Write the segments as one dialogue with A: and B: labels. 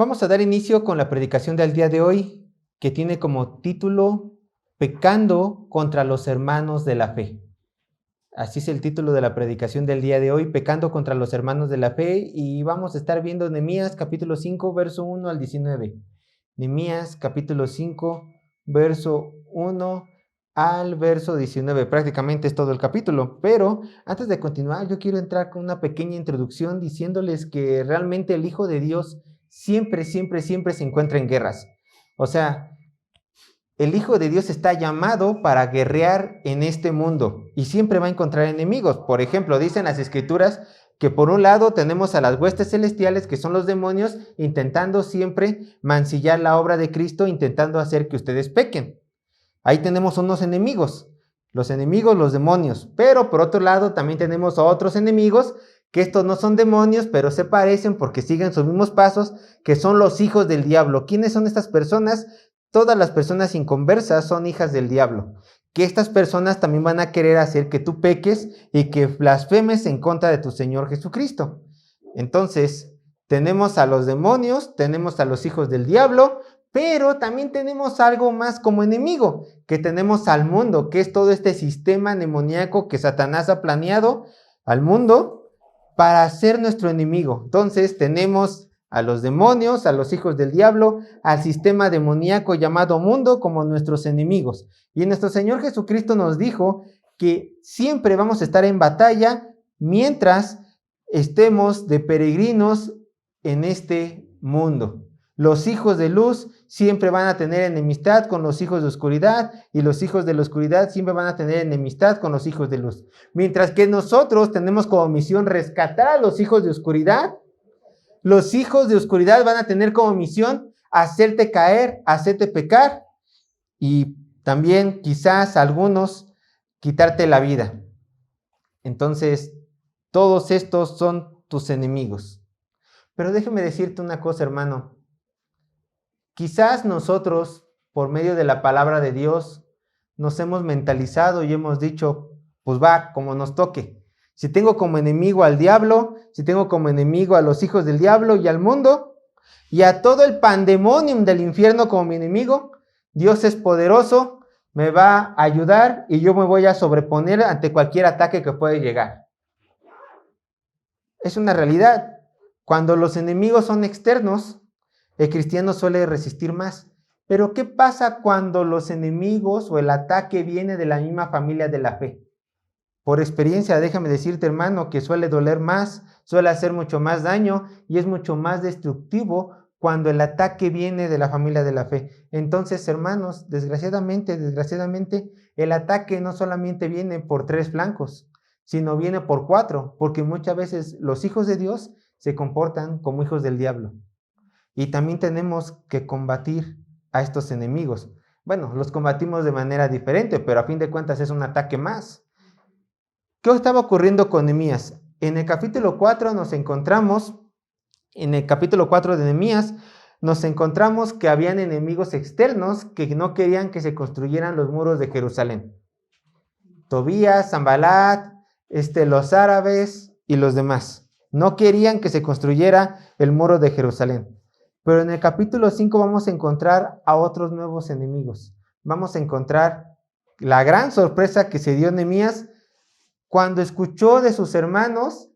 A: Vamos a dar inicio con la predicación del día de hoy, que tiene como título Pecando contra los hermanos de la fe. Así es el título de la predicación del día de hoy, Pecando contra los hermanos de la fe, y vamos a estar viendo Nehemías capítulo 5, verso 1 al 19. Nehemías capítulo 5, verso 1 al verso 19. Prácticamente es todo el capítulo, pero antes de continuar yo quiero entrar con una pequeña introducción diciéndoles que realmente el Hijo de Dios siempre se encuentra en guerras. O sea, el Hijo de Dios está llamado para guerrear en este mundo y siempre va a encontrar enemigos. Por ejemplo, dicen las Escrituras que por un lado tenemos a las huestes celestiales, que son los demonios, intentando siempre mancillar la obra de Cristo, intentando hacer que ustedes pequen. Ahí tenemos unos enemigos, los demonios. Pero por otro lado también tenemos a otros enemigos, que estos no son demonios, pero se parecen porque siguen sus mismos pasos, que son los hijos del diablo. ¿Quiénes son estas personas? Todas las personas inconversas son hijas del diablo. Que estas personas también van a querer hacer que tú peques y que blasfemes en contra de tu Señor Jesucristo. Entonces, tenemos a los demonios, tenemos a los hijos del diablo, pero también tenemos algo más como enemigo, que tenemos al mundo, que es todo este sistema demoníaco que Satanás ha planeado al mundo para ser nuestro enemigo. Entonces tenemos a los demonios, a los hijos del diablo, al sistema demoníaco llamado mundo como nuestros enemigos. Y nuestro Señor Jesucristo nos dijo que siempre vamos a estar en batalla mientras estemos de peregrinos en este mundo. Los hijos de luz siempre van a tener enemistad con los hijos de oscuridad y los hijos de la oscuridad siempre van a tener enemistad con los hijos de luz. Mientras que nosotros tenemos como misión rescatar a los hijos de oscuridad, los hijos de oscuridad van a tener como misión hacerte caer, hacerte pecar y también quizás algunos quitarte la vida. Entonces, todos estos son tus enemigos. Pero déjame decirte una cosa, hermano. Quizás nosotros, por medio de la palabra de Dios, nos hemos mentalizado y hemos dicho, pues va, como nos toque. Si tengo como enemigo al diablo, si tengo como enemigo a los hijos del diablo y al mundo, y a todo el pandemonium del infierno como mi enemigo, Dios es poderoso, me va a ayudar y yo me voy a sobreponer ante cualquier ataque que pueda llegar. Es una realidad. Cuando los enemigos son externos, el cristiano suele resistir más. Pero ¿qué pasa cuando los enemigos o el ataque viene de la misma familia de la fe? Por experiencia, déjame decirte, hermano, que suele doler más, suele hacer mucho más daño y es mucho más destructivo cuando el ataque viene de la familia de la fe. Entonces, hermanos, desgraciadamente, el ataque no solamente viene por 3 flancos, sino viene por 4, porque muchas veces los hijos de Dios se comportan como hijos del diablo. Y también tenemos que combatir a estos enemigos. Bueno, los combatimos de manera diferente, pero a fin de cuentas es un ataque más. ¿Qué estaba ocurriendo con Nehemías? En el capítulo 4 de Nehemías, nos encontramos que habían enemigos externos que no querían que se construyeran los muros de Jerusalén. Tobías, Sanbalat, los árabes y los demás. No querían que se construyera el muro de Jerusalén. Pero en el capítulo 5 vamos a encontrar a otros nuevos enemigos. Vamos a encontrar la gran sorpresa que se dio Nehemías cuando escuchó de sus hermanos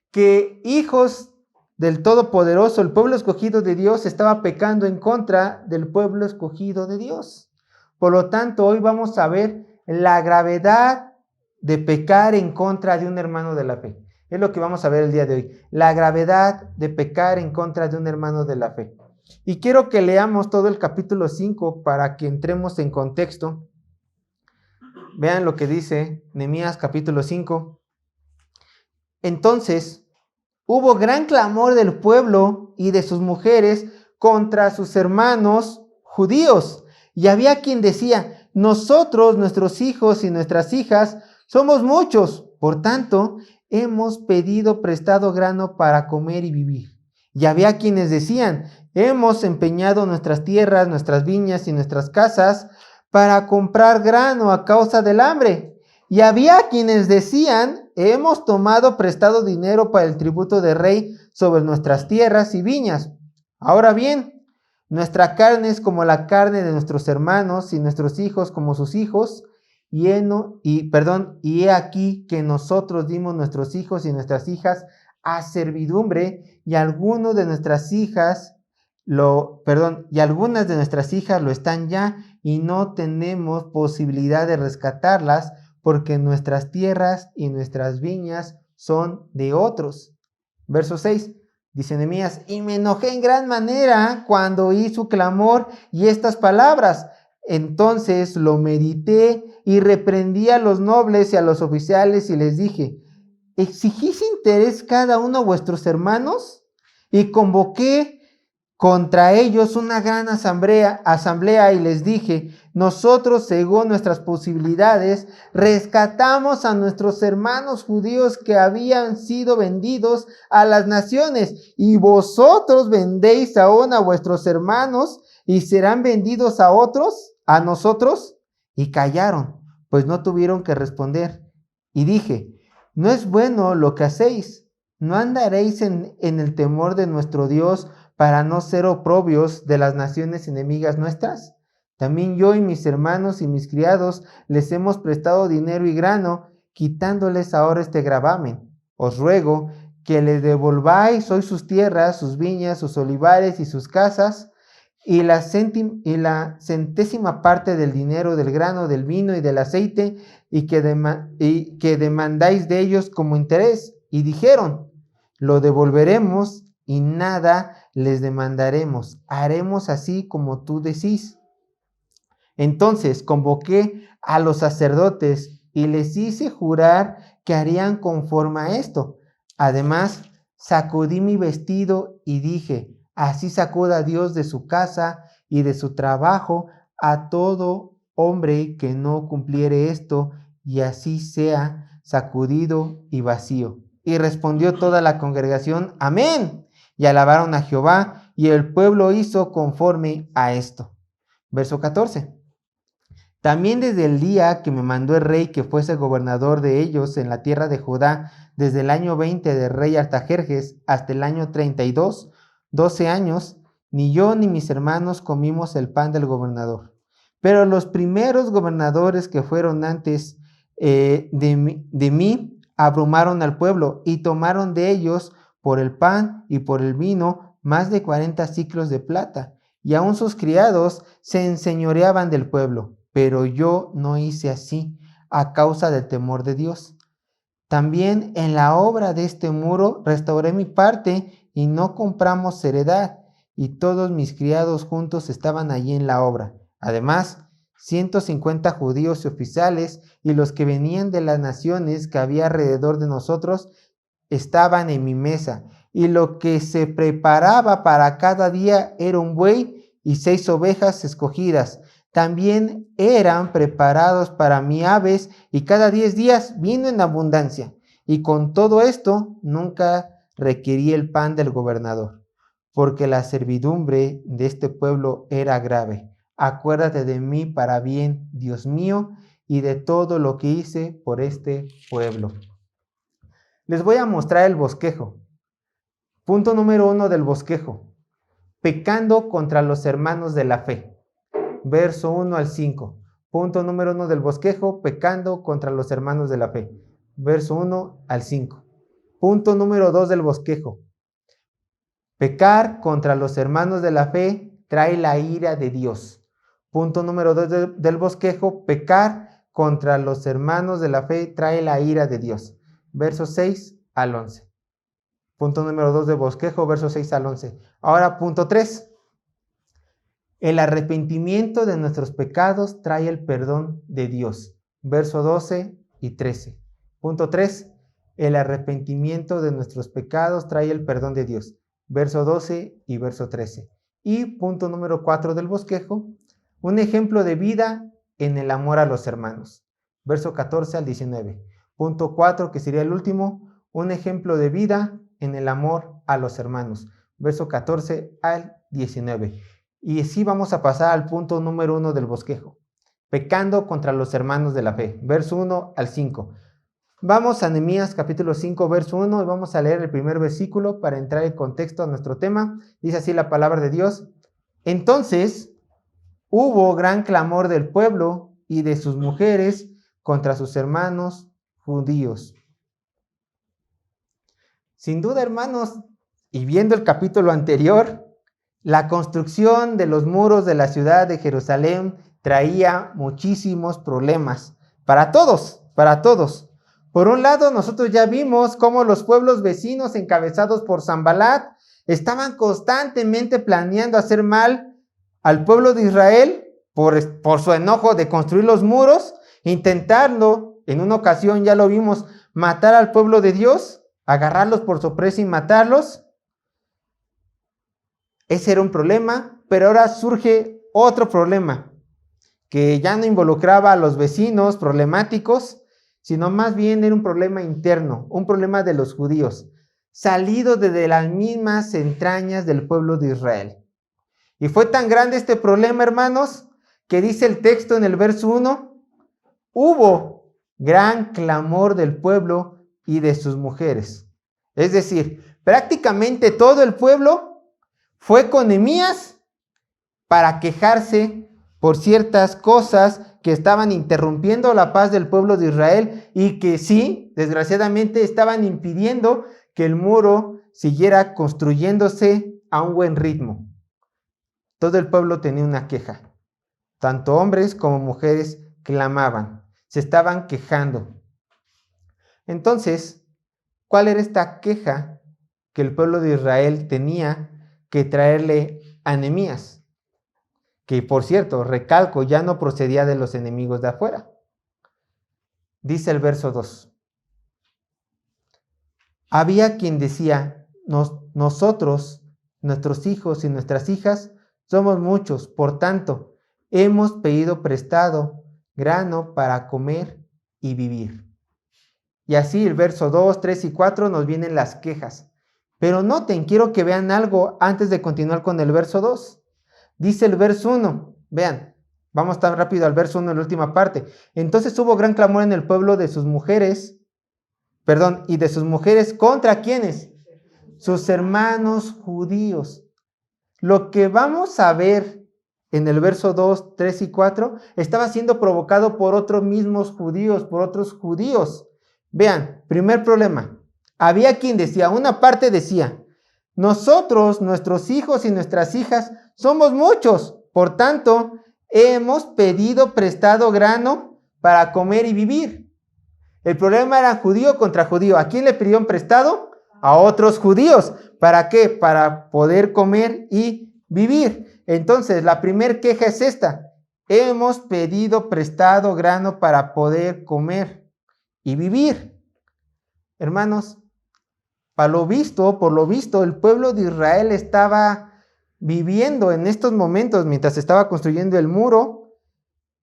A: que hijos del Todopoderoso, el pueblo escogido de Dios, estaba pecando en contra del pueblo escogido de Dios. Por lo tanto, hoy vamos a ver la gravedad de pecar en contra de un hermano de la fe. Es lo que vamos a ver el día de hoy. La gravedad de pecar en contra de un hermano de la fe. Y quiero que leamos todo el capítulo 5 para que entremos en contexto. Vean lo que dice Nehemías capítulo 5. Entonces, hubo gran clamor del pueblo y de sus mujeres contra sus hermanos judíos. Y había quien decía, nosotros, nuestros hijos y nuestras hijas, somos muchos. Por tanto, hemos pedido prestado grano para comer y vivir. Y había quienes decían, hemos empeñado nuestras tierras, nuestras viñas y nuestras casas para comprar grano a causa del hambre. Y había quienes decían, hemos tomado prestado dinero para el tributo de rey sobre nuestras tierras y viñas. Ahora bien, nuestra carne es como la carne de nuestros hermanos y nuestros hijos como sus hijos. Y he aquí que nosotros dimos nuestros hijos y nuestras hijas a servidumbre y algunas de nuestras hijas lo están ya y no tenemos posibilidad de rescatarlas porque nuestras tierras y nuestras viñas son de otros. Verso 6. Dice Nehemías, y me enojé en gran manera cuando oí su clamor y estas palabras. Entonces lo medité y reprendí a los nobles y a los oficiales y les dije, ¿exigís interés cada uno de vuestros hermanos? Y convoqué contra ellos una gran asamblea y les dije, nosotros según nuestras posibilidades rescatamos a nuestros hermanos judíos que habían sido vendidos a las naciones y vosotros vendéis aún a vuestros hermanos y serán vendidos a otros, a nosotros. Y callaron, pues no tuvieron que responder. Y dije, no es bueno lo que hacéis, no andaréis en el temor de nuestro Dios para no ser oprobios de las naciones enemigas nuestras. También yo y mis hermanos y mis criados les hemos prestado dinero y grano, quitándoles ahora este gravamen. Os ruego que les devolváis hoy sus tierras, sus viñas, sus olivares y sus casas, y la centésima parte del dinero, del grano, del vino y del aceite, y que demandáis de ellos como interés. Y dijeron, lo devolveremos y nada les demandaremos. Haremos así como tú decís. Entonces convoqué a los sacerdotes y les hice jurar que harían conforme a esto. Además, sacudí mi vestido y dije, así sacuda Dios de su casa y de su trabajo a todo hombre que no cumpliere esto, y así sea sacudido y vacío. Y respondió toda la congregación, amén. Y alabaron a Jehová, y el pueblo hizo conforme a esto. Verso 14. También desde el día que me mandó el rey que fuese gobernador de ellos en la tierra de Judá, desde el año 20 del rey Artajerjes hasta el año 32, 12 años, ni yo ni mis hermanos comimos el pan del gobernador. Pero los primeros gobernadores que fueron antes de mí abrumaron al pueblo y tomaron de ellos por el pan y por el vino más de 40 siclos de plata, y aun sus criados se enseñoreaban del pueblo. Pero yo no hice así a causa del temor de Dios. También en la obra de este muro restauré mi parte y no compramos heredad, y todos mis criados juntos estaban allí en la obra. Además, 150 judíos y oficiales y los que venían de las naciones que había alrededor de nosotros estaban en mi mesa, y lo que se preparaba para cada día era un buey y 6 ovejas escogidas. También eran preparados para mí aves, y cada 10 días vino en abundancia. Y con todo esto nunca requerí el pan del gobernador, porque la servidumbre de este pueblo era grave. Acuérdate de mí para bien, Dios mío, y de todo lo que hice por este pueblo. Les voy a mostrar el bosquejo. Punto número 1 del bosquejo. Pecando contra los hermanos de la fe. Verso 1 al 5. Punto número 1 del bosquejo, pecando contra los hermanos de la fe. Verso 1 al 5. Punto número 2 del bosquejo. Pecar contra los hermanos de la fe trae la ira de Dios. Punto número 2 del bosquejo, pecar contra los hermanos de la fe trae la ira de Dios. Versos 6 al 11. Punto número 2 del bosquejo, versos 6 al 11. Ahora, punto 3. El arrepentimiento de nuestros pecados trae el perdón de Dios. Verso 12 y 13. Punto 3. El arrepentimiento de nuestros pecados trae el perdón de Dios. Verso 12 y verso 13. Y punto número 4 del bosquejo. Un ejemplo de vida en el amor a los hermanos. Verso 14 al 19. Punto 4, que sería el último. Un ejemplo de vida en el amor a los hermanos. Verso 14 al 19. Y así vamos a pasar al punto número 1 del bosquejo. Pecando contra los hermanos de la fe. Verso 1 al 5. Vamos a Nehemías capítulo 5, verso 1 y vamos a leer el primer versículo para entrar en contexto a nuestro tema. Dice así la palabra de Dios. Entonces hubo gran clamor del pueblo y de sus mujeres contra sus hermanos judíos. Sin duda, hermanos, y viendo el capítulo anterior, la construcción de los muros de la ciudad de Jerusalén traía muchísimos problemas para todos, para todos. Por un lado, nosotros ya vimos cómo los pueblos vecinos encabezados por Sanbalat estaban constantemente planeando hacer mal al pueblo de Israel por su enojo de construir los muros, intentando, en una ocasión ya lo vimos, matar al pueblo de Dios, agarrarlos por sorpresa y matarlos. Ese era un problema, pero ahora surge otro problema, que ya no involucraba a los vecinos problemáticos, sino más bien era un problema interno, un problema de los judíos, salido desde las mismas entrañas del pueblo de Israel. Y fue tan grande este problema, hermanos, que dice el texto en el verso 1, hubo gran clamor del pueblo y de sus mujeres. Es decir, prácticamente todo el pueblo fue con Nehemías para quejarse por ciertas cosas que estaban interrumpiendo la paz del pueblo de Israel y que sí, desgraciadamente, estaban impidiendo que el muro siguiera construyéndose a un buen ritmo. Todo el pueblo tenía una queja. Tanto hombres como mujeres clamaban, se estaban quejando. Entonces, ¿cuál era esta queja que el pueblo de Israel tenía que traerle a Nehemías? Que, por cierto, recalco, ya no procedía de los enemigos de afuera. Dice el verso 2. Había quien decía, nosotros, nuestros hijos y nuestras hijas, somos muchos, por tanto, hemos pedido prestado grano para comer y vivir. Y así el verso 2, 3 y 4 nos vienen las quejas. Pero noten, quiero que vean algo antes de continuar con el verso 2. Dice el verso 1, vean, vamos tan rápido al verso 1 en la última parte. Entonces hubo gran clamor en el pueblo de sus mujeres, y de sus mujeres, ¿contra quiénes? Sus hermanos judíos. Lo que vamos a ver en el verso 2, 3 y 4 estaba siendo provocado por otros mismos judíos, por otros judíos. Vean, primer problema. Había quien decía, una parte decía, nosotros, nuestros hijos y nuestras hijas, somos muchos, por tanto, hemos pedido prestado grano para comer y vivir. El problema era judío contra judío. ¿A quién le pidieron prestado? A otros judíos. ¿Para qué? Para poder comer y vivir. Entonces, la primera queja es esta. Hemos pedido prestado grano para poder comer y vivir. Hermanos, por lo visto, el pueblo de Israel estaba viviendo en estos momentos, mientras estaba construyendo el muro,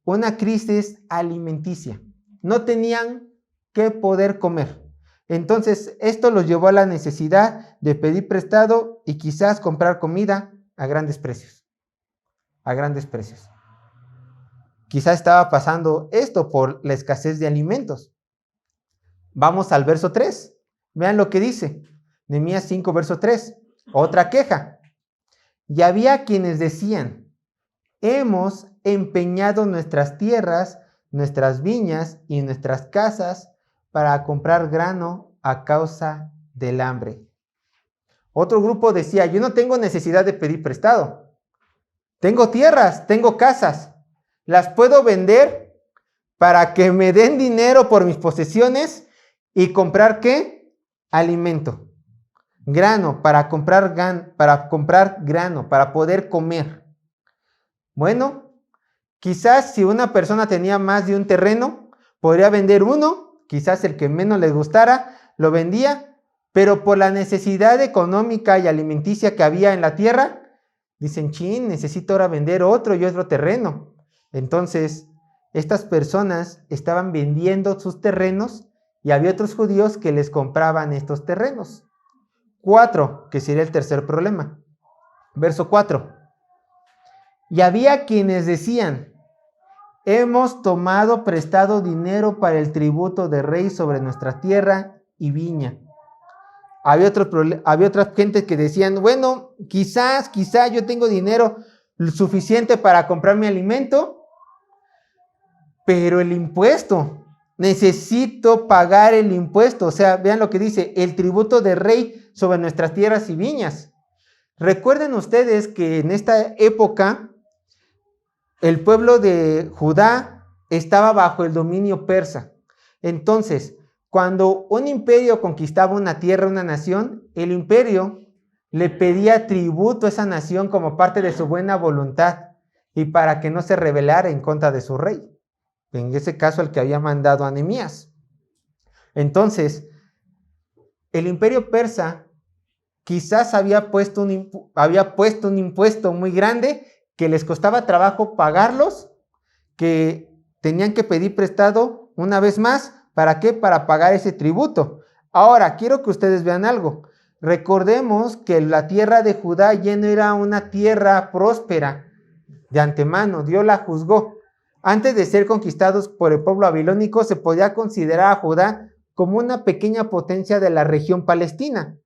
A: una crisis alimenticia. No tenían que poder comer. Entonces, esto los llevó a la necesidad de pedir prestado y quizás comprar comida a grandes precios. A grandes precios. Quizás estaba pasando esto por la escasez de alimentos. Vamos al verso 3. Vean lo que dice. Nehemías 5, verso 3. Otra queja. Y había quienes decían, hemos empeñado nuestras tierras, nuestras viñas y nuestras casas para comprar grano a causa del hambre. Otro grupo decía, yo no tengo necesidad de pedir prestado. Tengo tierras, tengo casas. Las puedo vender para que me den dinero por mis posesiones y comprar ¿qué? Alimento. Grano, para comprar grano, para poder comer. Bueno, quizás si una persona tenía más de un terreno, podría vender uno, quizás el que menos les gustara, lo vendía, pero por la necesidad económica y alimenticia que había en la tierra, dicen, chin, necesito ahora vender otro y otro terreno. Entonces, estas personas estaban vendiendo sus terrenos y había otros judíos que les compraban estos terrenos. 4, que sería el tercer problema. Verso 4. Y había quienes decían, hemos tomado prestado dinero para el tributo de rey sobre nuestra tierra y viña. Había otra gente que decían, bueno, quizás yo tengo dinero suficiente para comprar mi alimento, pero el impuesto, necesito pagar el impuesto. O sea, vean lo que dice, el tributo de rey sobre nuestras tierras y viñas. Recuerden ustedes que en esta época el pueblo de Judá estaba bajo el dominio persa. Entonces, cuando un imperio conquistaba una tierra, una nación, el imperio le pedía tributo a esa nación como parte de su buena voluntad y para que no se rebelara en contra de su rey. En ese caso, el que había mandado a Nehemías. Entonces, el imperio persa quizás había puesto un impuesto muy grande que les costaba trabajo pagarlos, que tenían que pedir prestado una vez más. ¿Para qué? Para pagar ese tributo. Ahora, quiero que ustedes vean algo. Recordemos que la tierra de Judá ya no era una tierra próspera de antemano. Dios la juzgó. Antes de ser conquistados por el pueblo babilónico, se podía considerar a Judá como una pequeña potencia de la región palestina.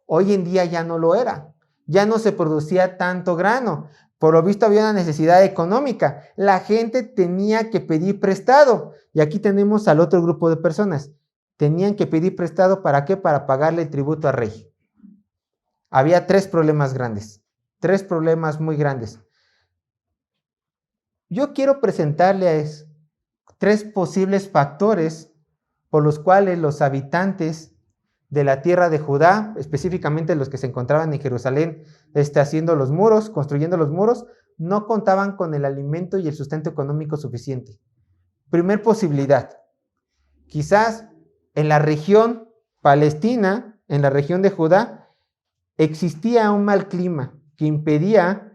A: Hoy en día ya no lo era. Ya no se producía tanto grano. Por lo visto había una necesidad económica. La gente tenía que pedir prestado. Y aquí tenemos al otro grupo de personas. Tenían que pedir prestado, ¿para qué? Para pagarle el tributo al rey. Había tres problemas grandes. Tres problemas muy grandes. Yo quiero presentarles tres posibles factores por los cuales los habitantes de la tierra de Judá, específicamente los que se encontraban en Jerusalén, haciendo los muros, construyendo los muros, no contaban con el alimento y el sustento económico suficiente. Primer posibilidad, quizás en la región palestina, en la región de Judá, existía un mal clima que impedía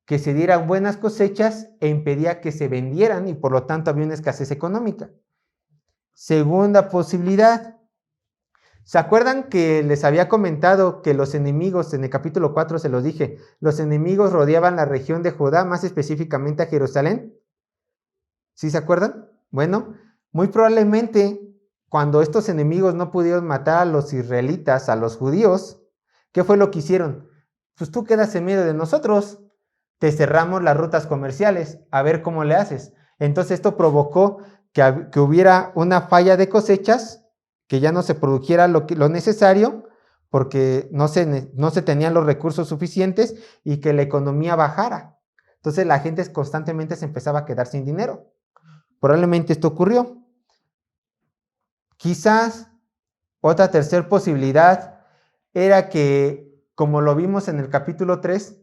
A: que se dieran buenas cosechas e impedía que se vendieran y por lo tanto había una escasez económica. Segunda posibilidad, ¿se acuerdan que les había comentado que los enemigos, en el capítulo 4 se los dije, los enemigos rodeaban la región de Judá, más específicamente a Jerusalén? ¿Sí se acuerdan? Bueno, muy probablemente cuando estos enemigos no pudieron matar a los israelitas, a los judíos, ¿qué fue lo que hicieron? Pues tú quedas en medio de nosotros, te cerramos las rutas comerciales, a ver cómo le haces. Entonces esto provocó que hubiera una falla de cosechas, que ya no se produjera lo necesario, porque no se tenían los recursos suficientes y que la economía bajara. Entonces la gente constantemente se empezaba a quedar sin dinero. Probablemente esto ocurrió. Quizás otra tercera posibilidad era que, como lo vimos en el capítulo 3,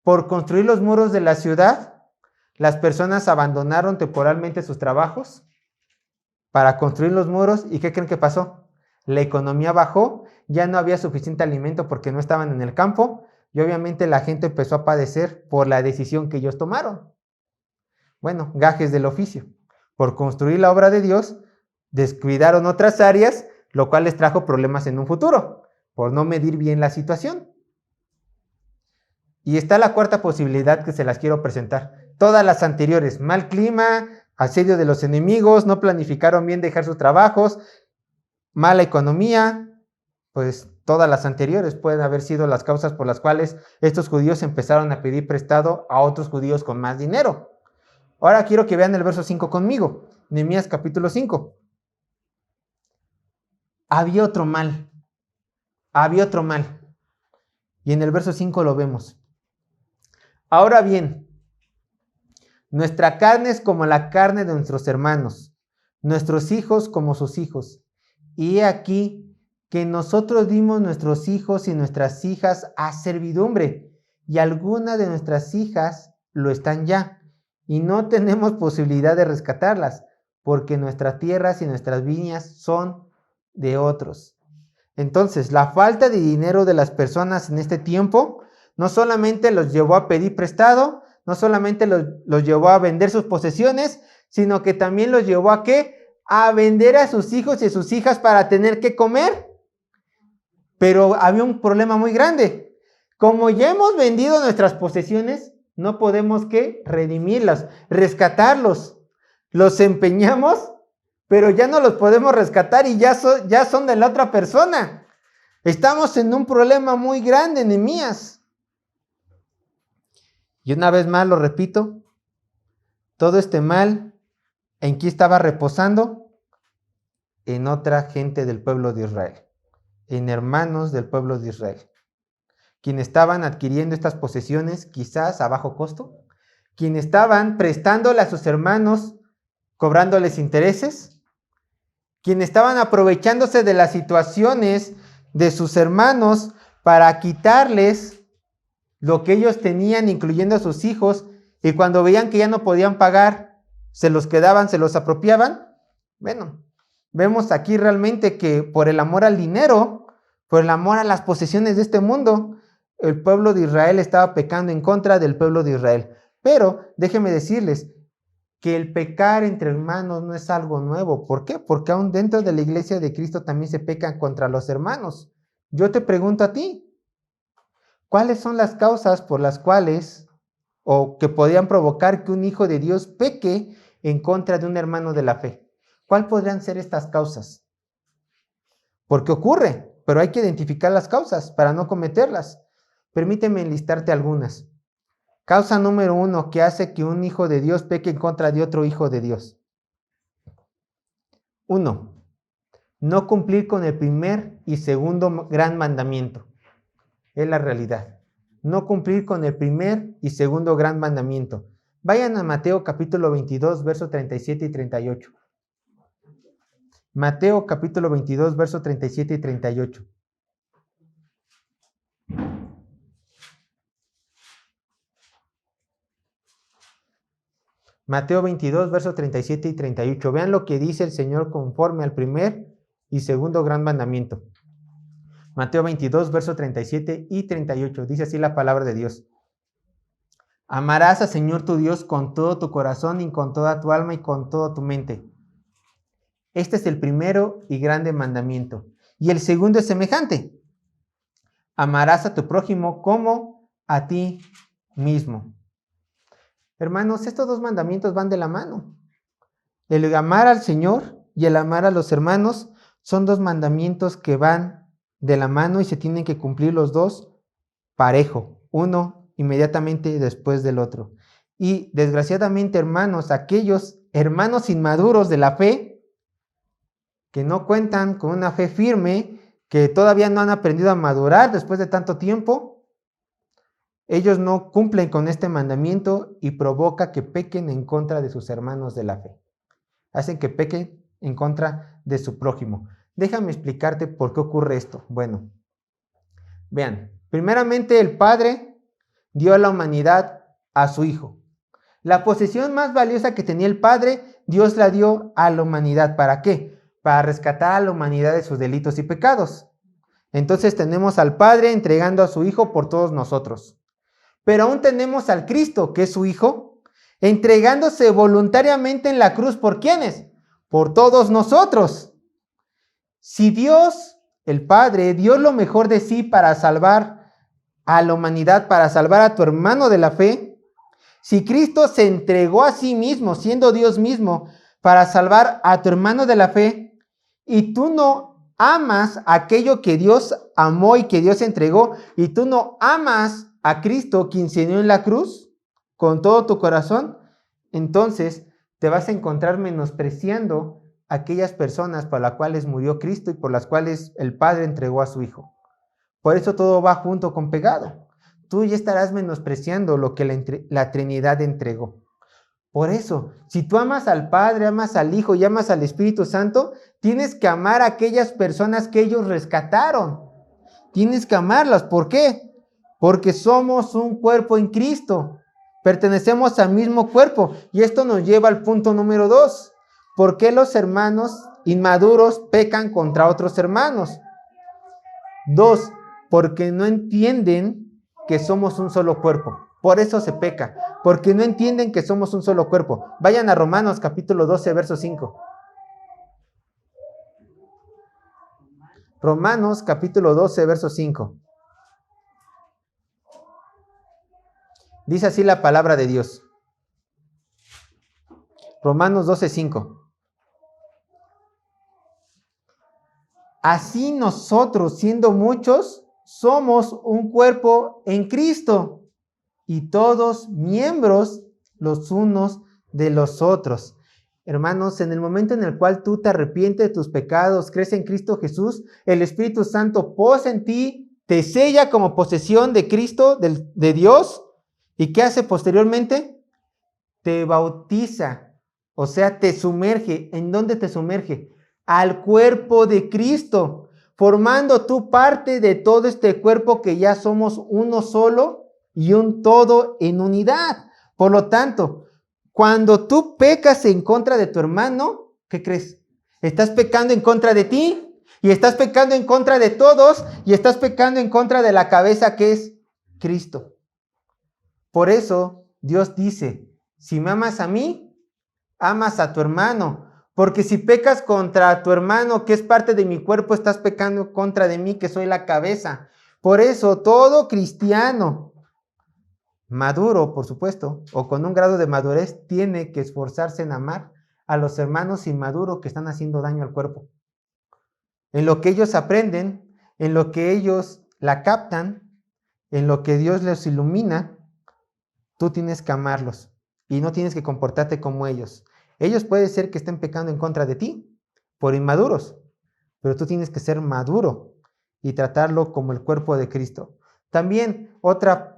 A: por construir los muros de la ciudad, las personas abandonaron temporalmente sus trabajos para construir los muros. ¿Y qué creen que pasó? La economía bajó, ya no había suficiente alimento porque no estaban en el campo y obviamente la gente empezó a padecer por la decisión que ellos tomaron. Bueno, gajes del oficio. Por construir la obra de Dios, descuidaron otras áreas, lo cual les trajo problemas en un futuro, por no medir bien la situación. Y está la cuarta posibilidad que se las quiero presentar. Todas las anteriores, mal clima, asedio de los enemigos, no planificaron bien dejar sus trabajos, mala economía, pues todas las anteriores pueden haber sido las causas por las cuales estos judíos empezaron a pedir prestado a otros judíos con más dinero. Ahora quiero que vean el verso 5 conmigo, Nehemías capítulo 5. Había otro mal. Y en el verso 5 lo vemos. Ahora bien, nuestra carne es como la carne de nuestros hermanos, nuestros hijos como sus hijos. Y he aquí que nosotros dimos nuestros hijos y nuestras hijas a servidumbre, y algunas de nuestras hijas lo están ya, y no tenemos posibilidad de rescatarlas, porque nuestras tierras y nuestras viñas son de otros. Entonces, la falta de dinero de las personas en este tiempo no solamente los llevó a pedir prestado, no solamente los llevó a vender sus posesiones, sino que también los llevó a ¿qué? A vender a sus hijos y a sus hijas para tener que comer. Pero había un problema muy grande. Como ya hemos vendido nuestras posesiones, no podemos ¿qué? Redimirlas, rescatarlos. los empeñamos, pero ya no los podemos rescatar y ya son de la otra persona. Estamos en un problema muy grande, Nehemías. Y una vez más lo repito, todo este mal, ¿en quién estaba reposando? En otra gente del pueblo de Israel, en hermanos del pueblo de Israel, quienes estaban adquiriendo estas posesiones quizás a bajo costo, quienes estaban prestándole a sus hermanos, cobrándoles intereses, quienes estaban aprovechándose de las situaciones de sus hermanos para quitarles lo que ellos tenían, incluyendo a sus hijos, y cuando veían que ya no podían pagar, se los quedaban, se los apropiaban. Bueno, vemos aquí realmente que por el amor al dinero, por el amor a las posesiones de este mundo, el pueblo de Israel estaba pecando en contra del pueblo de Israel. Pero déjenme decirles que el pecar entre hermanos no es algo nuevo. ¿Por qué? Porque aún dentro de la iglesia de Cristo también se pecan contra los hermanos. Yo te pregunto a ti, ¿cuáles son las causas por las cuales o que podían provocar que un hijo de Dios peque en contra de un hermano de la fe? ¿Cuáles podrían ser estas causas? Porque ocurre, pero hay que identificar las causas para no cometerlas. Permíteme enlistarte algunas. Causa número 1 que hace que un hijo de Dios peque en contra de otro hijo de Dios. 1. No cumplir con el primer y segundo gran mandamiento. Es la realidad. No cumplir con el primer y segundo gran mandamiento. Vayan a Mateo capítulo 22, versos 37 y 38. Mateo capítulo 22, versos 37 y 38. Mateo 22, versos 37 y 38. Vean lo que dice el Señor conforme al primer y segundo gran mandamiento. Mateo 22, versos 37 y 38. Dice así la palabra de Dios. Amarás al Señor tu Dios con todo tu corazón y con toda tu alma y con toda tu mente. Este es el primero y grande mandamiento. Y el segundo es semejante. Amarás a tu prójimo como a ti mismo. Hermanos, estos dos mandamientos van de la mano. El amar al Señor y el amar a los hermanos son dos mandamientos que van de la mano y se tienen que cumplir los dos parejo, uno inmediatamente después del otro. Y desgraciadamente, hermanos, aquellos hermanos inmaduros de la fe, que no cuentan con una fe firme, que todavía no han aprendido a madurar después de tanto tiempo, ellos no cumplen con este mandamiento y provoca que pequen en contra de sus hermanos de la fe. Hacen que pequen en contra de su prójimo. Déjame explicarte por qué ocurre esto. Bueno, vean, primeramente el Padre dio a la humanidad a su Hijo. La posesión más valiosa que tenía el Padre, Dios la dio a la humanidad. ¿Para qué? Para rescatar a la humanidad de sus delitos y pecados. Entonces tenemos al Padre entregando a su Hijo por todos nosotros. Pero aún tenemos al Cristo, que es su Hijo, entregándose voluntariamente en la cruz. ¿Por quiénes? Por todos nosotros. Si Dios, el Padre, dio lo mejor de sí para salvar a la humanidad, para salvar a tu hermano de la fe, si Cristo se entregó a sí mismo, siendo Dios mismo, para salvar a tu hermano de la fe, y tú no amas aquello que Dios amó y que Dios entregó, y tú no amas a Cristo, quien se dio en la cruz, con todo tu corazón, entonces te vas a encontrar menospreciando a aquellas personas por las cuales murió Cristo y por las cuales el Padre entregó a su Hijo. Por eso todo va junto con pegado. Tú ya estarás menospreciando lo que la Trinidad entregó. Por eso, si tú amas al Padre, amas al Hijo y amas al Espíritu Santo, tienes que amar a aquellas personas que ellos rescataron. Tienes que amarlas. ¿Por qué? Porque somos un cuerpo en Cristo. Pertenecemos al mismo cuerpo. Y esto nos lleva al punto número 2. ¿Por qué los hermanos inmaduros pecan contra otros hermanos? 2. Porque no entienden que somos un solo cuerpo. Por eso se peca. Porque no entienden que somos un solo cuerpo. Vayan a Romanos capítulo 12, verso 5. Romanos capítulo 12, verso 5. Dice así la palabra de Dios. Romanos 12:5. Así nosotros, siendo muchos, somos un cuerpo en Cristo y todos miembros los unos de los otros. Hermanos, en el momento en el cual tú te arrepientes de tus pecados, crees en Cristo Jesús, el Espíritu Santo posa en ti, te sella como posesión de Cristo, de Dios. ¿Y qué hace posteriormente? Te bautiza, o sea, te sumerge. ¿En dónde te sumerge? Al cuerpo de Cristo, formando tú parte de todo este cuerpo que ya somos uno solo y un todo en unidad. Por lo tanto, cuando tú pecas en contra de tu hermano, ¿qué crees? Estás pecando en contra de ti y estás pecando en contra de todos y estás pecando en contra de la cabeza que es Cristo. Por eso Dios dice, si me amas a mí, amas a tu hermano. Porque si pecas contra tu hermano, que es parte de mi cuerpo, estás pecando contra de mí, que soy la cabeza. Por eso todo cristiano maduro, por supuesto, o con un grado de madurez, tiene que esforzarse en amar a los hermanos inmaduros que están haciendo daño al cuerpo. En lo que ellos aprenden, en lo que ellos la captan, en lo que Dios les ilumina, tú tienes que amarlos y no tienes que comportarte como ellos. Ellos puede ser que estén pecando en contra de ti por inmaduros, pero tú tienes que ser maduro y tratarlo como el cuerpo de Cristo. También otra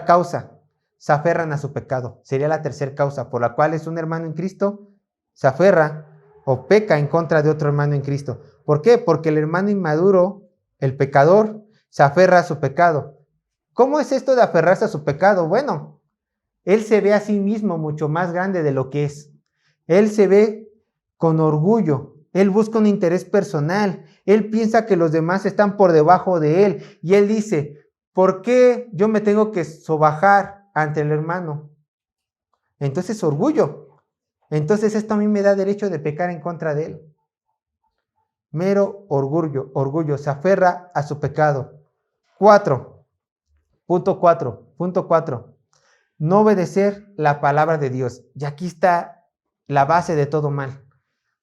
A: causa, se aferran a su pecado. Sería la tercera causa por la cual es un hermano en Cristo, se aferra o peca en contra de otro hermano en Cristo. ¿Por qué? Porque el hermano inmaduro, el pecador, se aferra a su pecado. ¿Cómo es esto de aferrarse a su pecado? Bueno, él se ve a sí mismo mucho más grande de lo que es. Él se ve con orgullo. Él busca un interés personal. Él piensa que los demás están por debajo de él. Y él dice, ¿por qué yo me tengo que sobajar ante el hermano? Entonces orgullo. Entonces esto a mí me da derecho de pecar en contra de él. Mero orgullo, se aferra a su pecado. 4. No obedecer la palabra de Dios. Y aquí está la base de todo mal.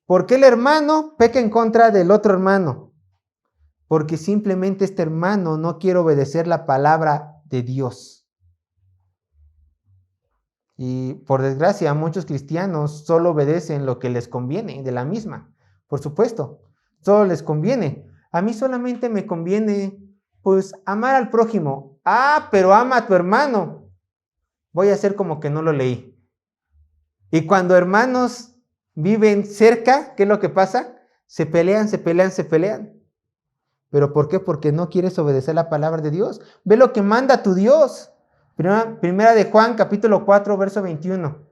A: ¿Por qué el hermano peca en contra del otro hermano? Porque simplemente este hermano no quiere obedecer la palabra de Dios. Y por desgracia, muchos cristianos solo obedecen lo que les conviene de la misma. Por supuesto, solo les conviene. A mí solamente me conviene, pues, amar al prójimo. Ah, pero ama a tu hermano. Voy a hacer como que no lo leí. Y cuando hermanos viven cerca, ¿qué es lo que pasa? Se pelean. ¿Pero por qué? Porque no quieres obedecer la palabra de Dios. Ve lo que manda tu Dios. Primera de Juan, capítulo 4, verso 21.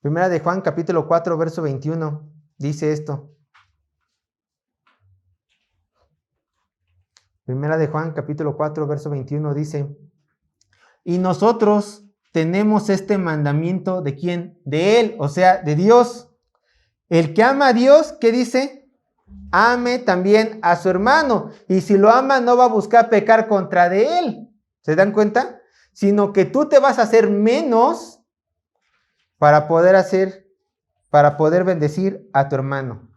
A: Primera de Juan, capítulo 4, verso 21. Dice esto. Primera de Juan, capítulo 4, verso 21 dice, y nosotros tenemos este mandamiento ¿de quién? De Él, o sea, de Dios. El que ama a Dios, ¿qué dice? Ame también a su hermano. Y si lo ama, no va a buscar pecar contra de él. ¿Se dan cuenta? Sino que tú te vas a hacer menos para poder bendecir a tu hermano.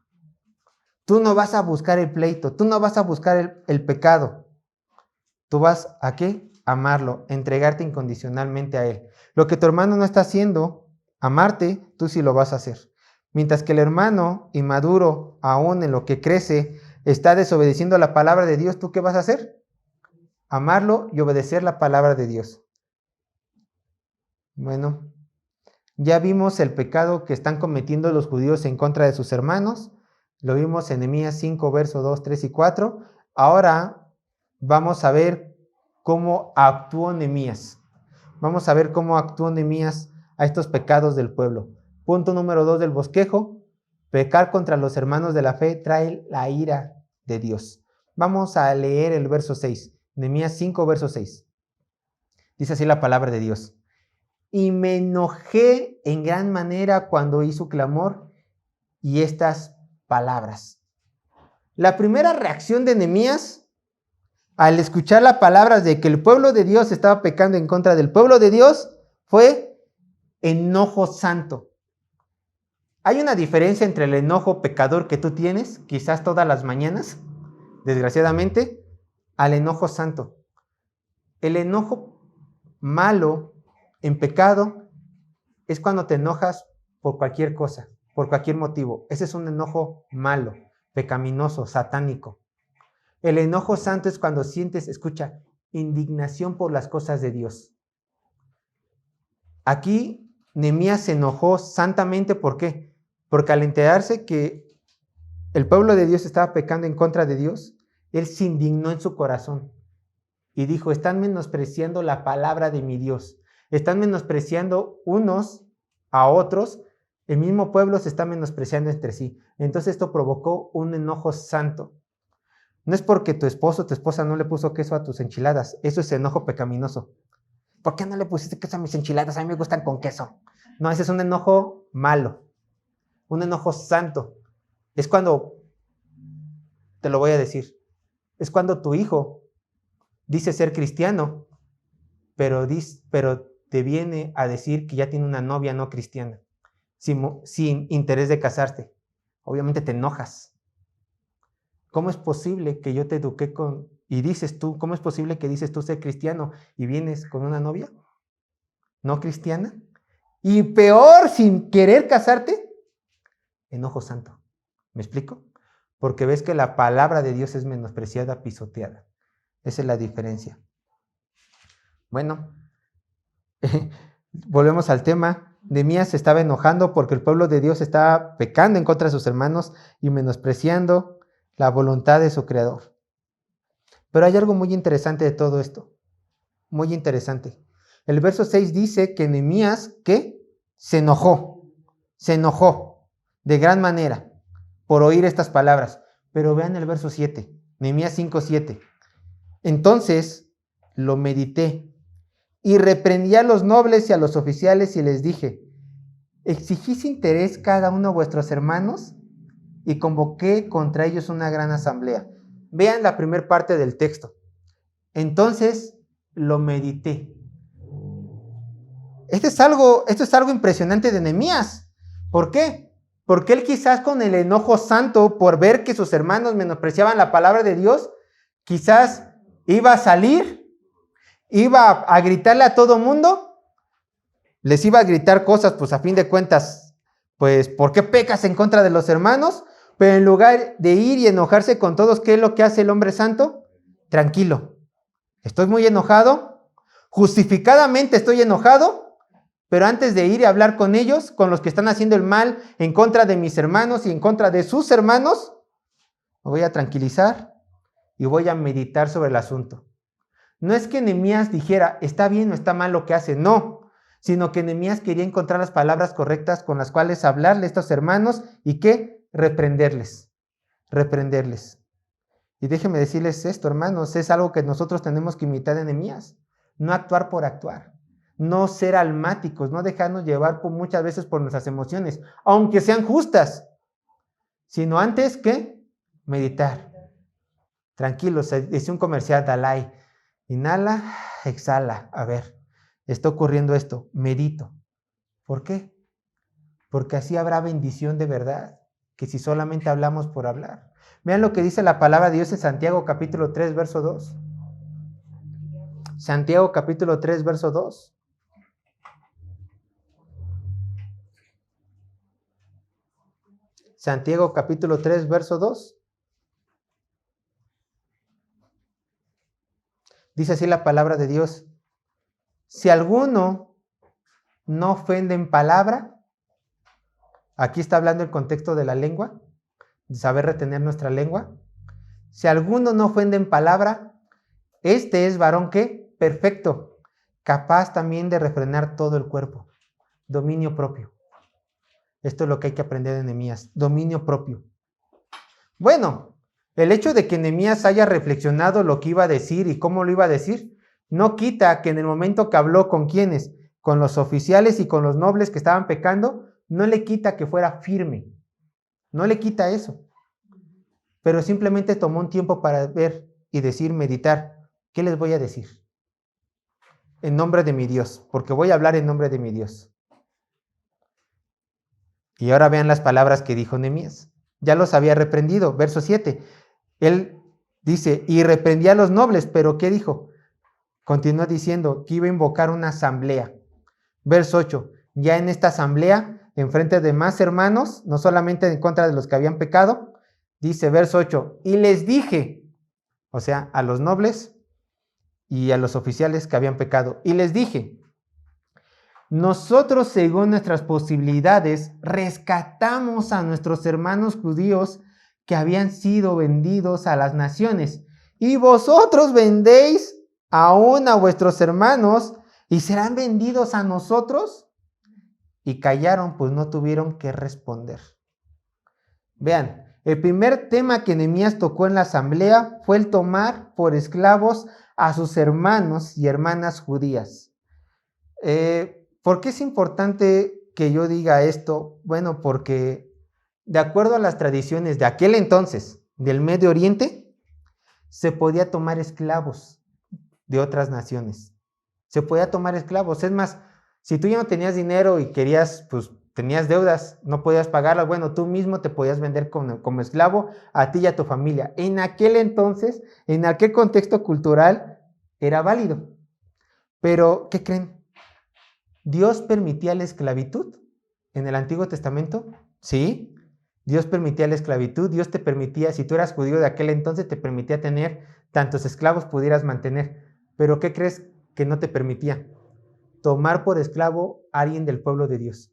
A: Tú no vas a buscar el pleito, tú no vas a buscar el pecado. Tú vas a ¿qué? Amarlo, entregarte incondicionalmente a él. Lo que tu hermano no está haciendo, amarte, tú sí lo vas a hacer. Mientras que el hermano inmaduro, aún en lo que crece, está desobedeciendo la palabra de Dios, ¿tú qué vas a hacer? Amarlo y obedecer la palabra de Dios. Bueno, ya vimos el pecado que están cometiendo los judíos en contra de sus hermanos. Lo vimos en Nehemías 5, versos 2, 3 y 4. Ahora vamos a ver cómo actuó Nehemías. Vamos a ver cómo actuó Nehemías a estos pecados del pueblo. Punto número 2 del bosquejo. Pecar contra los hermanos de la fe trae la ira de Dios. Vamos a leer el verso 6. Nehemías 5, verso 6. Dice así la palabra de Dios. Y me enojé en gran manera cuando oí su clamor y estas palabras. La primera reacción de Nehemías al escuchar las palabras de que el pueblo de Dios estaba pecando en contra del pueblo de Dios, fue enojo santo. Hay una diferencia entre el enojo pecador que tú tienes, quizás todas las mañanas, desgraciadamente, al enojo santo. El enojo malo, en pecado, es cuando te enojas por cualquier cosa, por cualquier motivo. Ese es un enojo malo, pecaminoso, satánico. El enojo santo es cuando sientes, escucha, indignación por las cosas de Dios. Aquí Nehemías se enojó santamente, ¿por qué? Porque al enterarse que el pueblo de Dios estaba pecando en contra de Dios, él se indignó en su corazón y dijo, están menospreciando la palabra de mi Dios, están menospreciando unos a otros, el mismo pueblo se está menospreciando entre sí. Entonces esto provocó un enojo santo. No es porque tu esposo o tu esposa no le puso queso a tus enchiladas, eso es enojo pecaminoso. ¿Por qué no le pusiste queso a mis enchiladas? A mí me gustan con queso. No, ese es un enojo malo, un enojo santo. Es cuando, te lo voy a decir, es cuando tu hijo dice ser cristiano, pero te viene a decir que ya tiene una novia no cristiana, sin interés de casarte. Obviamente te enojas. ¿Cómo es posible que yo te eduqué con... Y dices tú, ¿cómo es posible que dices tú ser cristiano y vienes con una novia no cristiana? Y peor, sin querer casarte, enojo santo. ¿Me explico? Porque ves que la palabra de Dios es menospreciada, pisoteada. Esa es la diferencia. Bueno, volvemos al tema. Nehemías se estaba enojando porque el pueblo de Dios estaba pecando en contra de sus hermanos y menospreciando la voluntad de su creador. Pero hay algo muy interesante de todo esto. Muy interesante. El verso 6 dice que Nehemías, ¿qué? Se enojó de gran manera por oír estas palabras. Pero vean el verso 7, Nehemías 5:7. Entonces lo medité y reprendí a los nobles y a los oficiales y les dije, exigís interés cada uno de vuestros hermanos y convoqué contra ellos una gran asamblea. Vean la primera parte del texto. Entonces lo medité. Esto es algo impresionante de Nehemías. ¿Por qué? Porque él quizás con el enojo santo por ver que sus hermanos menospreciaban la palabra de Dios, quizás iba a salir, iba a gritarle a todo mundo, les iba a gritar cosas, pues a fin de cuentas, pues ¿por qué pecas en contra de los hermanos? Pero en lugar de ir y enojarse con todos, ¿qué es lo que hace el hombre santo? Tranquilo, estoy muy enojado, justificadamente estoy enojado, pero antes de ir y hablar con ellos, con los que están haciendo el mal en contra de mis hermanos y en contra de sus hermanos, me voy a tranquilizar y voy a meditar sobre el asunto. No es que Nehemías dijera, está bien o está mal lo que hace, no, sino que Nehemías quería encontrar las palabras correctas con las cuales hablarle a estos hermanos y ¿qué? Reprenderles. Y déjenme decirles esto, hermanos, es algo que nosotros tenemos que imitar de Nehemías, no actuar por actuar. No ser almáticos, no dejarnos llevar muchas veces por nuestras emociones, aunque sean justas, sino antes que meditar. Tranquilos, dice un comercial Dalai, inhala, exhala, a ver, está ocurriendo esto, medito. ¿Por qué? Porque así habrá bendición de verdad, que si solamente hablamos por hablar. Vean lo que dice la palabra de Dios en Santiago capítulo 3, verso 2. Santiago capítulo 3, verso 2. Santiago capítulo 3, verso 2. Dice así la palabra de Dios. Si alguno no ofende en palabra, aquí está hablando el contexto de la lengua, de saber retener nuestra lengua. Si alguno no ofende en palabra, este es varón ¿qué? Perfecto, capaz también de refrenar todo el cuerpo. Dominio propio. Esto es lo que hay que aprender de Nehemías, dominio propio. Bueno, el hecho de que Nehemías haya reflexionado lo que iba a decir y cómo lo iba a decir, no quita que en el momento que habló con quienes, con los oficiales y con los nobles que estaban pecando, no le quita que fuera firme. No le quita eso. Pero simplemente tomó un tiempo para ver y decir, meditar, ¿qué les voy a decir? En nombre de mi Dios, porque voy a hablar en nombre de mi Dios. Y ahora vean las palabras que dijo Nehemías. Ya los había reprendido. Verso 7. Él dice, y reprendía a los nobles, pero ¿qué dijo? Continúa diciendo que iba a invocar una asamblea. Verso 8. Ya en esta asamblea, en frente de más hermanos, no solamente en contra de los que habían pecado, dice verso 8, y les dije, o sea, a los nobles y a los oficiales que habían pecado, y les dije, nosotros según nuestras posibilidades rescatamos a nuestros hermanos judíos que habían sido vendidos a las naciones, y vosotros vendéis aún a vuestros hermanos y serán vendidos a nosotros. Y callaron, pues no tuvieron que responder. Vean, el primer tema que Nehemías tocó en la asamblea fue el tomar por esclavos a sus hermanos y hermanas judías. ¿Por qué es importante que yo diga esto? Bueno, porque de acuerdo a las tradiciones de aquel entonces, del Medio Oriente, se podía tomar esclavos de otras naciones. Se podía tomar esclavos. Es más, si tú ya no tenías dinero y querías, pues tenías deudas, no podías pagarlas, bueno, tú mismo te podías vender como esclavo a ti y a tu familia. En aquel entonces, en aquel contexto cultural, era válido. Pero, ¿qué creen? ¿Dios permitía la esclavitud en el Antiguo Testamento? Sí, Dios permitía la esclavitud, Dios te permitía, si tú eras judío de aquel entonces, te permitía tener tantos esclavos pudieras mantener. Pero ¿qué crees que no te permitía? Tomar por esclavo a alguien del pueblo de Dios.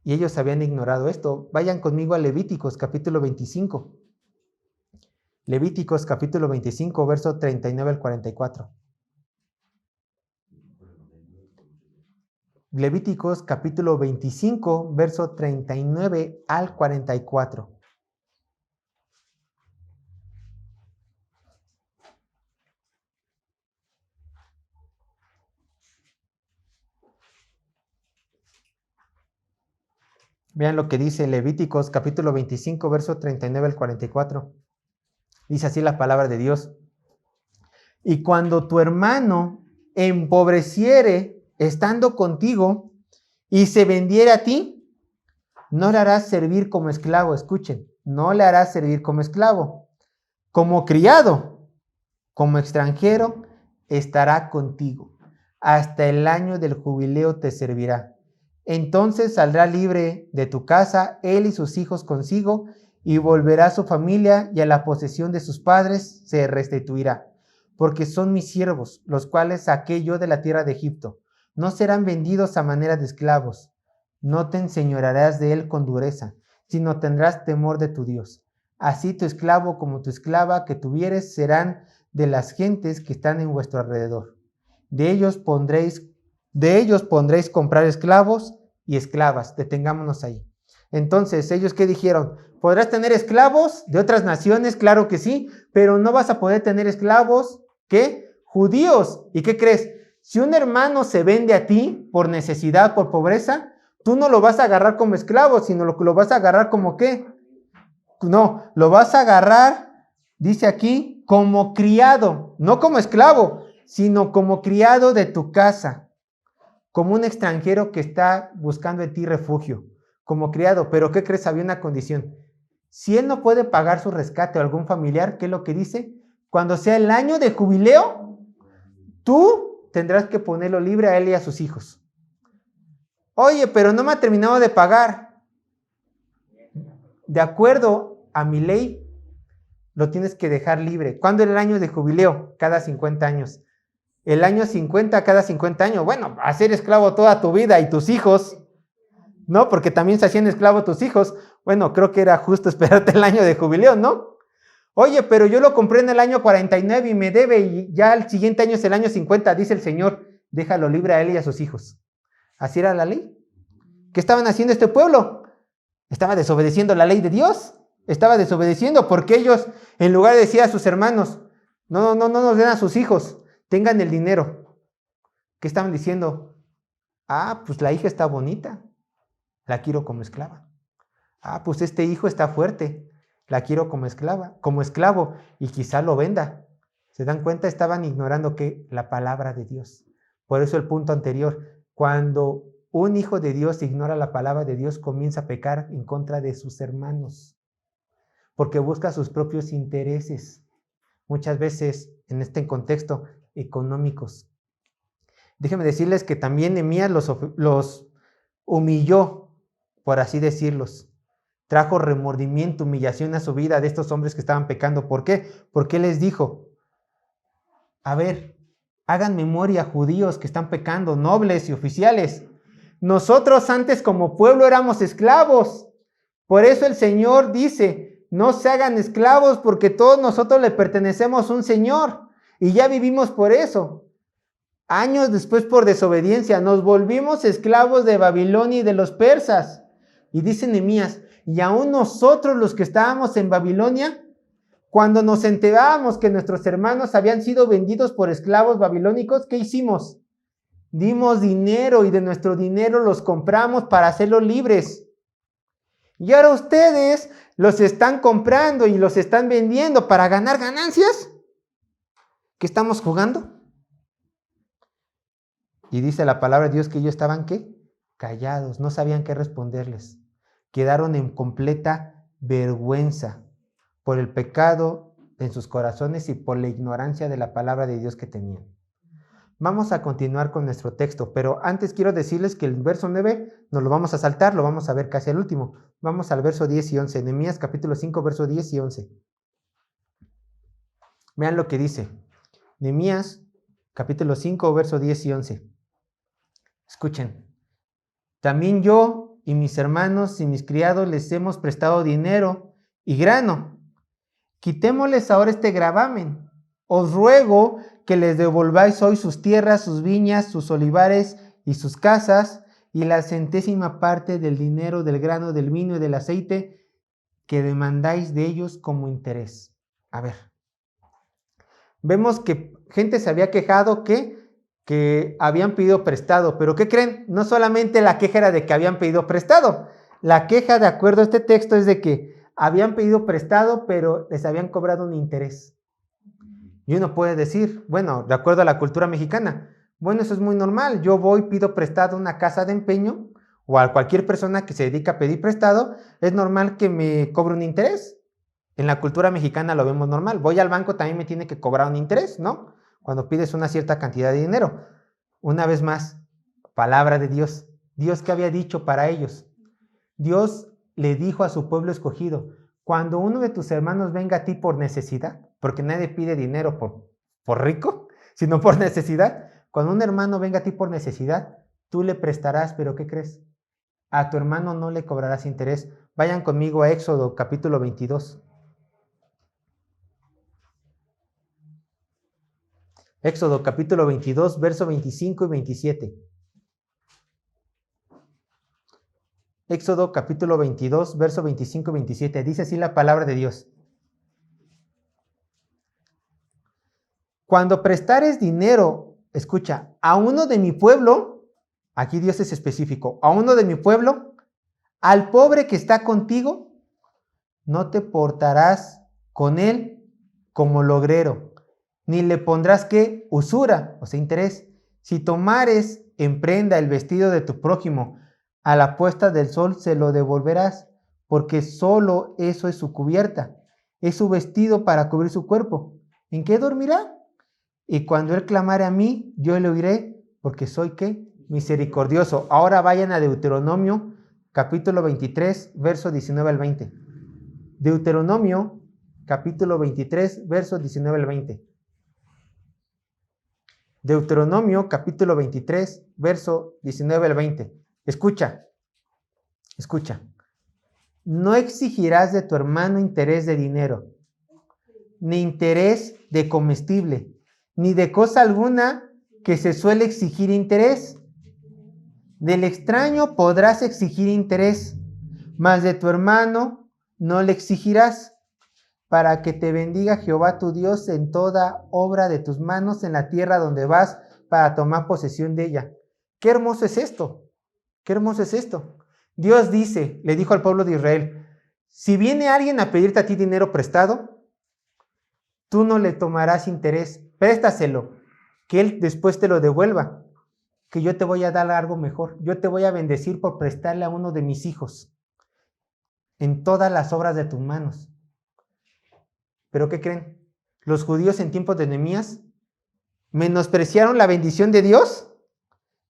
A: Y ellos habían ignorado esto. Vayan conmigo a Levíticos capítulo 25. Levíticos capítulo 25, verso 39 al 44. Levíticos capítulo 25, verso 39 al 44. Vean lo que dice Levíticos capítulo 25, verso 39 al 44. Dice así la palabra de Dios. Y cuando tu hermano empobreciere estando contigo y se vendiera a ti, no le harás servir como esclavo. Escuchen, no le harás servir como esclavo. Como criado, como extranjero, estará contigo. Hasta el año del jubileo te servirá. Entonces saldrá libre de tu casa, él y sus hijos consigo, y volverá a su familia y a la posesión de sus padres se restituirá. Porque son mis siervos, los cuales saqué yo de la tierra de Egipto. No serán vendidos a manera de esclavos. No te enseñorearás de él con dureza, sino tendrás temor de tu Dios. Así tu esclavo como tu esclava que tuvieres serán de las gentes que están en vuestro alrededor. De ellos pondréis comprar esclavos y esclavas. Detengámonos ahí. Entonces, ¿ellos qué dijeron? ¿Podrás tener esclavos de otras naciones? Claro que sí, pero no vas a poder tener esclavos, ¿qué? Judíos. ¿Y qué crees? Si un hermano se vende a ti por necesidad, por pobreza, tú no lo vas a agarrar como esclavo, sino lo vas a agarrar como ¿qué? No, lo vas a agarrar, dice aquí, como criado, no como esclavo, sino como criado de tu casa, como un extranjero que está buscando en ti refugio, como criado. Pero ¿qué crees? Había una condición. Si él no puede pagar su rescate o algún familiar, ¿qué es lo que dice? Cuando sea el año de jubileo, tú tendrás que ponerlo libre a él y a sus hijos. Oye, pero no me ha terminado de pagar. De acuerdo a mi ley, lo tienes que dejar libre. ¿Cuándo era el año de jubileo? Cada 50 años. El año 50, cada 50 años. Bueno, hacer esclavo toda tu vida y tus hijos, ¿no? Porque también se hacían esclavo tus hijos. Bueno, creo que era justo esperarte el año de jubileo, ¿no? Oye, pero yo lo compré en el año 49 y me debe y ya el siguiente año es el año 50, dice el Señor, déjalo libre a él y a sus hijos. ¿Así era la ley? ¿Qué estaban haciendo este pueblo? Estaba desobedeciendo la ley de Dios. Estaba desobedeciendo porque ellos, en lugar de decir a sus hermanos, no nos den a sus hijos, tengan el dinero. ¿Qué estaban diciendo? Ah, pues la hija está bonita, la quiero como esclava. Ah, pues este hijo está fuerte, la quiero como esclava, como esclavo, y quizá lo venda. ¿Se dan cuenta? Estaban ignorando que la palabra de Dios. Por eso el punto anterior, cuando un hijo de Dios ignora la palabra de Dios, comienza a pecar en contra de sus hermanos, porque busca sus propios intereses, muchas veces en este contexto económicos. Déjenme decirles que también Nehemías los humilló, por así decirlos. Trajo remordimiento, humillación a su vida de estos hombres que estaban pecando. ¿Por qué? Porque les dijo, a ver, hagan memoria, judíos que están pecando, nobles y oficiales. Nosotros antes como pueblo éramos esclavos. Por eso el Señor dice, no se hagan esclavos porque todos nosotros le pertenecemos a un Señor. Y ya vivimos por eso. Años después, por desobediencia, nos volvimos esclavos de Babilonia y de los persas. Y dice Nehemías, y aún nosotros los que estábamos en Babilonia, cuando nos enterábamos que nuestros hermanos habían sido vendidos por esclavos babilónicos, ¿qué hicimos? Dimos dinero y de nuestro dinero los compramos para hacerlos libres. Y ahora ustedes los están comprando y los están vendiendo para ganar ganancias. ¿Qué estamos jugando? Y dice la palabra de Dios que ellos estaban, ¿qué? Callados, no sabían qué responderles. Quedaron en completa vergüenza por el pecado en sus corazones y por la ignorancia de la palabra de Dios que tenían. Vamos a continuar con nuestro texto, pero antes quiero decirles que el verso 9 nos lo vamos a saltar, lo vamos a ver casi al último. Vamos al verso 10 y 11, Nehemías capítulo 5, verso 10 y 11. Vean lo que dice. Nehemías capítulo 5, verso 10 y 11. Escuchen. También yo y mis hermanos y mis criados les hemos prestado dinero y grano. Quitémosles ahora este gravamen. Os ruego que les devolváis hoy sus tierras, sus viñas, sus olivares y sus casas, y la 100ª parte del dinero, del grano, del vino y del aceite que demandáis de ellos como interés. A ver. Vemos que gente se había quejado que habían pedido prestado, pero ¿qué creen? No solamente la queja era de que habían pedido prestado, la queja de acuerdo a este texto es de que habían pedido prestado, pero les habían cobrado un interés. Y uno puede decir, bueno, de acuerdo a la cultura mexicana, bueno, eso es muy normal, yo voy, pido prestado a una casa de empeño o a cualquier persona que se dedica a pedir prestado, es normal que me cobre un interés. En la cultura mexicana lo vemos normal, voy al banco, también me tiene que cobrar un interés, ¿no? Cuando pides una cierta cantidad de dinero. Una vez más, palabra de Dios. Dios, ¿qué había dicho para ellos? Dios le dijo a su pueblo escogido, cuando uno de tus hermanos venga a ti por necesidad, porque nadie pide dinero por rico, sino por necesidad, cuando un hermano venga a ti por necesidad, tú le prestarás, pero ¿qué crees? A tu hermano no le cobrarás interés. Vayan conmigo a Éxodo capítulo 22. Éxodo capítulo 22, verso 25 y 27. Éxodo capítulo 22, verso 25 y 27. Dice así la palabra de Dios. Cuando prestares dinero, escucha, a uno de mi pueblo, aquí Dios es específico, a uno de mi pueblo, al pobre que está contigo, no te portarás con él como logrero, ni le pondrás ¿qué? Usura, o sea, interés. Si tomares en prenda el vestido de tu prójimo, a la puesta del sol se lo devolverás, porque solo eso es su cubierta, es su vestido para cubrir su cuerpo. ¿En qué dormirá? Y cuando él clamare a mí, yo le oiré, porque soy ¿qué? Misericordioso. Ahora vayan a Deuteronomio, capítulo 23, verso 19 al 20. Deuteronomio, capítulo 23, verso 19 al 20. Deuteronomio, capítulo 23, verso 19 al 20. Escucha. No exigirás de tu hermano interés de dinero, ni interés de comestible, ni de cosa alguna que se suele exigir interés. Del extraño podrás exigir interés, mas de tu hermano no le exigirás, para que te bendiga Jehová tu Dios en toda obra de tus manos en la tierra donde vas para tomar posesión de ella. Qué hermoso es esto. Qué hermoso es esto. Dios dice, le dijo al pueblo de Israel, Si viene alguien a pedirte a ti dinero prestado, tú no le tomarás interés. Préstaselo, que él después te lo devuelva, que yo te voy a dar algo mejor. Yo te voy a bendecir por prestarle a uno de mis hijos en todas las obras de tus manos. ¿Pero qué creen? Los judíos en tiempos de Nehemías menospreciaron la bendición de Dios